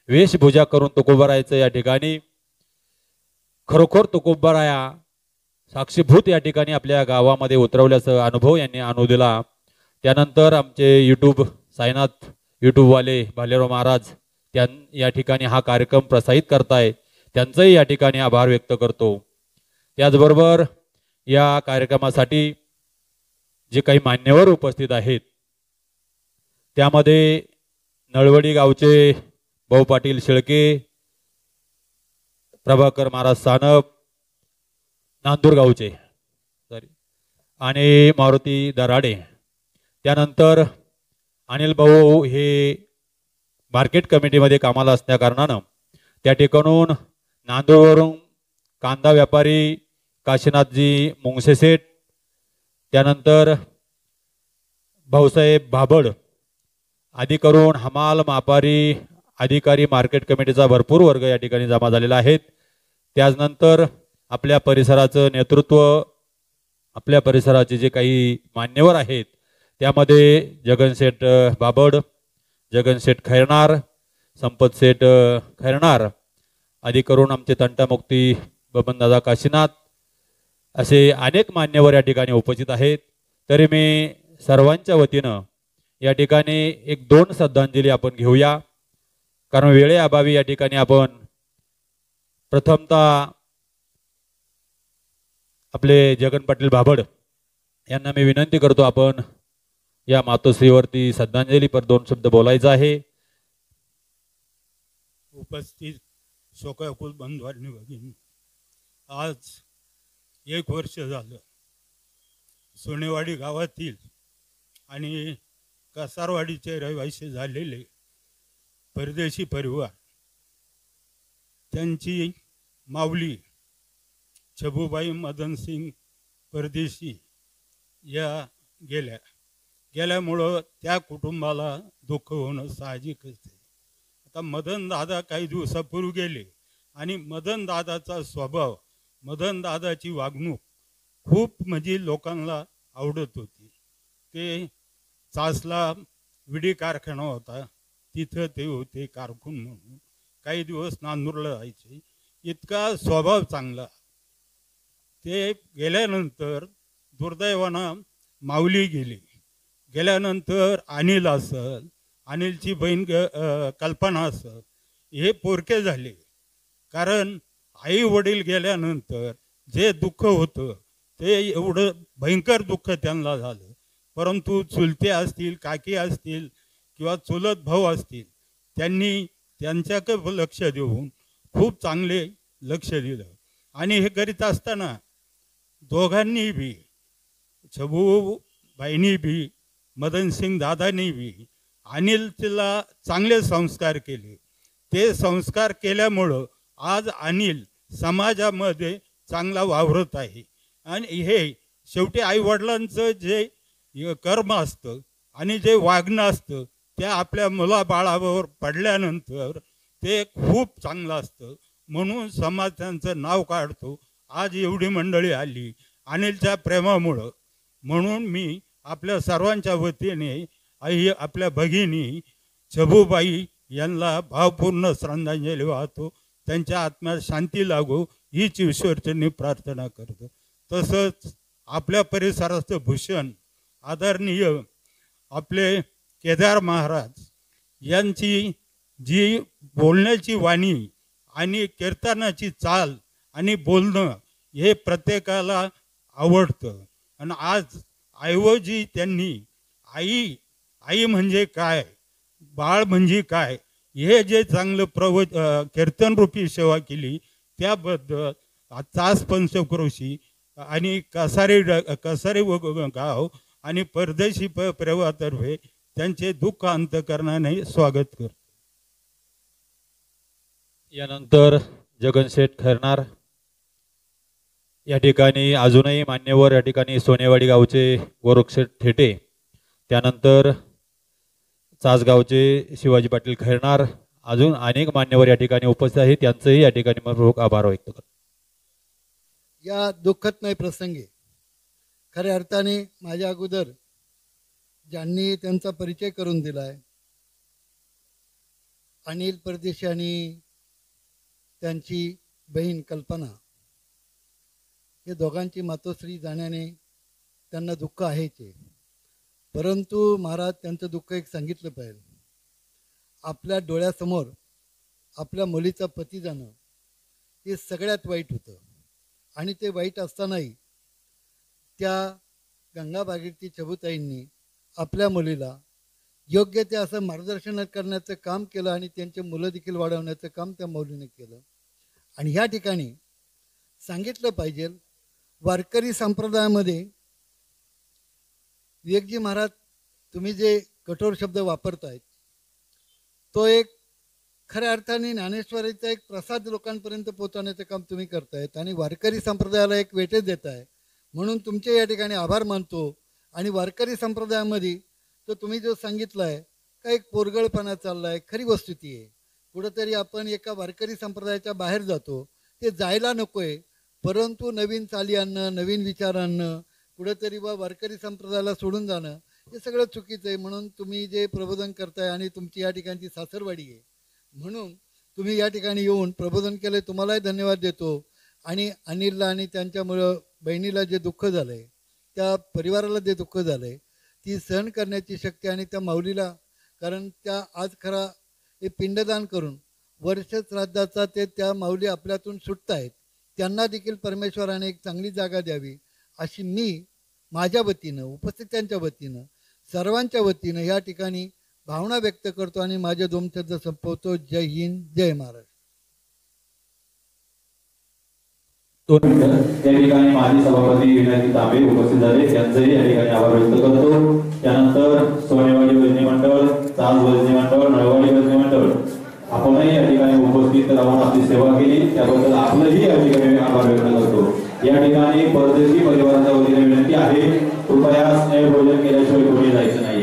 वेशभूषा करून तुकोबारायाचं या ठिकाणी खरोखर तुकोबाराया साक्षीभूत या ठिकाणी आपल्या गावामध्ये उतरवल्याचा अनुभव यांनी आणू दिला. त्यानंतर आमचे यूट्यूब साईनाथ यूट्यूबवाले भालेराव महाराज या ठिकाणी हा कार्यक्रम प्रसारित करताय, त्यांचंही या ठिकाणी आभार व्यक्त करतो. त्याचबरोबर या कार्यक्रमासाठी जे काही मान्यवर उपस्थित आहेत त्यामध्ये नळवडी गावचे भाऊ पाटील शेळके, प्रभाकर महाराज सानप नांदूर गावचे आणि मारुती दराडे. त्यानंतर अनिल भाऊ हे मार्केट कमिटीमध्ये कामाला असल्या कारणानं त्या ठिकाणून नांदूरवरून कांदा व्यापारी काशीनाथजी मुंगसेसेठ, त्यानंतर भाऊसाहेब भाबड आदी करून हमाल मापारी अधिकारी मार्केट कमिटीचा भरपूर वर्ग या ठिकाणी जमा झालेला आहेत. त्यानंतर आपल्या परिसराचं नेतृत्व, आपल्या परिसराचे जे काही मान्यवर आहेत त्यामध्ये जगनशेठ बाबड, जगनशेठ खैरनार, संपत शेठ खैरनार आदी करून आमचे तंटामुक्ती बबनदादा काशीनाथ असे अनेक मान्यवर या ठिकाणी उपस्थित आहेत. तरी मी सर्वांच्या वतीनं या ठिकाणी एक दोन श्रद्धांजली आपण घेऊया, कारण वेळेअभावी या ठिकाणी आपण प्रथमतः आपले जगन पाटील भाबड यांना मी विनंती करतो, आपण या मातोश्रीवरती श्रद्धांजली पर दोन शब्द बोलायचं आहे. उपस्थित शोकाकुल बंधूंनी भगिनी, आज 1 वर्ष झालं सोनेवाडी गावातील आणि कासारवाडीचे रहिवासी झालेले परदेशी परिवार त्यांची माऊली छबूबाई मदनसिंग परदेशी या गेल्यामुळं त्या कुटुंबाला दुःख होणं साहजिक असते. आता मदन दादा काही दिवसापूर्वी गेले आणि मदन दादाचा स्वभाव, मदन दादाची वागणूक खूप म्हणजे लोकांना आवडत होती. ते चासला विडी कारखाना होता, तिथं ते होते कारकून म्हणून, काही दिवस नांदूरला जायचे, इतका स्वभाव चांगला. ते गेल्यानंतर दुर्दैवानं माऊली गेली. गेल्यानंतर अनिल असल, अनिलची बहीण कल्पना असल, हे पोरके झाले. कारण आई वडील गेल्यानंतर जे दुःख होतं ते एवढं भयंकर दुःख त्यांना झालं. परंतु चुलते असतील, काकी असतील किंवा चुलत भाऊ असतील, त्यांनी त्यांच्याकडे लक्ष देऊन खूप चांगले लक्ष दिलं. आणि हे करीत असताना दोघांनी बी, छबूबाईंनी बी, मदनसिंग दादांनी बी अनिलला चांगले संस्कार केले. ते संस्कार केल्यामुळं आज अनिल समाजामध्ये चांगला वावरत आहे. आणि हे शेवटी आईवडिलांचं जे कर्म असतं आणि जे वागणं असतं ते आपल्या मुलाबाळावर पडल्यानंतर ते खूप चांगलं असतं. म्हणून समाज त्यांचं नाव काढतो. आज एवढी मंडळी आली अनिलच्या प्रेमामुळं. म्हणून मी आपल्या सर्वांच्या वतीने आपल्या भगिनी छबूबाई यांना भावपूर्ण श्रद्धांजली वाहतो. त्यांच्या आत्म्यात शांती लागो हीच ईश्वरचरणी प्रार्थना करतो. तसंच आपल्या परिसराचं भूषण आदरणीय आपले केदार महाराज यांची जी बोलण्याची वाणी आणि कीर्तनाची चाल आणि बोलणं हे प्रत्येकाला आवडतं. आणि आज ऐवजी त्यांनी आई म्हणजे काय, बाळ म्हणजे काय, हे जे चांगलं कीर्तनरूपी सेवा केली त्याबद्दल तास पंचक्रोशी आणि कसारी गाव आणि परदेशी प्रवाहातर्फे त्यांचे दुःख अंतकरणाने स्वागत करतो. यानंतर जगनशेठ खैरनार या ठिकाणी अजूनही मान्यवर या ठिकाणी सोनेवाडी गावचे गोरक्षेठ थेटे, त्यानंतर चासगावचे शिवाजी पाटील खैरनार, अजून अनेक मान्यवर या ठिकाणी उपस्थित आहेत. त्यांचंही या ठिकाणी मनपूर्वक आभार व्यक्त करतो. या दुःखदमय प्रसंगी खऱ्या अर्थाने माझ्या अगोदर ज्यांनी त्यांचा परिचय करून दिला आहे, अनिल परदेशी आणि त्यांची बहीण कल्पना, हे दोघांची मातोश्री जाण्याने त्यांना दुःख आहेच आहे. परंतु महाराज त्यांचं दुःख एक सांगितलं पाहिजे. आपल्या डोळ्यासमोर आपल्या मुलीचा पती जाणं हे सगळ्यात वाईट होतं. आणि ते वाईट असतानाही त्या गंगा भागीरथी चबुताईंनी आपल्या मुलीला योग्य ते असं मार्गदर्शन करण्याचं काम केलं आणि त्यांचे मुलं देखील वाढवण्याचं काम त्या मौलीने केलं. आणि ह्या ठिकाणी सांगितलं पाहिजे, वारकरी संप्रदायामध्ये विवेकजी महाराज तुम्ही जे कठोर शब्द वापरतायत तो एक खऱ्या अर्थाने ज्ञानेश्वरीचा एक प्रसाद लोकांपर्यंत पोहोचवण्याचं काम तुम्ही करतायत आणि वारकरी संप्रदायाला एक वेटेज देत आहे. म्हणून तुमचे या ठिकाणी आभार मानतो. आणि वारकरी संप्रदायामध्ये तर तुम्ही जो सांगितलं आहे का एक पोरगळपणा चालला आहे, खरी वस्तुती आहे. कुठंतरी आपण एका वारकरी संप्रदायाच्या बाहेर जातो, ते जायला नको आहे. परंतु नवीन चाली आणणं, नवीन विचार आणणं, कुठंतरी वारकरी संप्रदायाला सोडून जाणं हे सगळं चुकीचं आहे. म्हणून तुम्ही जे प्रबोधन करताय आणि तुमची या ठिकाणची सासरवाडी आहे म्हणून तुम्ही या ठिकाणी येऊन प्रबोधन केलं, तुम्हालाही धन्यवाद देतो. आणि अनिलला आणि त्यांच्यामुळं बहिणीला जे दुःख झालं आहे, त्या परिवाराला जे दुःख झालं आहे, ती सहन करण्याची शक्ती आणि त्या माऊलीला, कारण त्या आज खरा हे पिंडदान करून वर्ष श्राद्धाचा ते त्या माऊली आपल्यातून सुटत आहेत, त्यांना देखील परमेश्वराने एक चांगली जागा द्यावी अशी मी माझ्या वतीनं, उपस्थितांच्या वतीनं, सर्वांच्या वतीनं या ठिकाणी भावना व्यक्त करतो आणि माझे 2 शब्द संपवतो. जय हिंद, जय महाराष्ट्र. त्या ठिकाणी माजी सभापती विनायक तांबे उपस्थित झाले, त्यांचंही या ठिकाणी आभार व्यक्त करतो. त्यानंतर सोनेवाडी वजनी मंडळ, चास वजनी मंडळ, नळवाडी वजनी मंडळ, आपणही या ठिकाणी उपस्थित राहून आपली सेवा केली त्याबद्दल आपलंही या ठिकाणी आभार व्यक्त करतो. या ठिकाणी परदेशी परिवाराच्या वतीने विनंती आहे, कृपया स्नेह भोजन केल्याशिवाय कोणी जायचं नाही.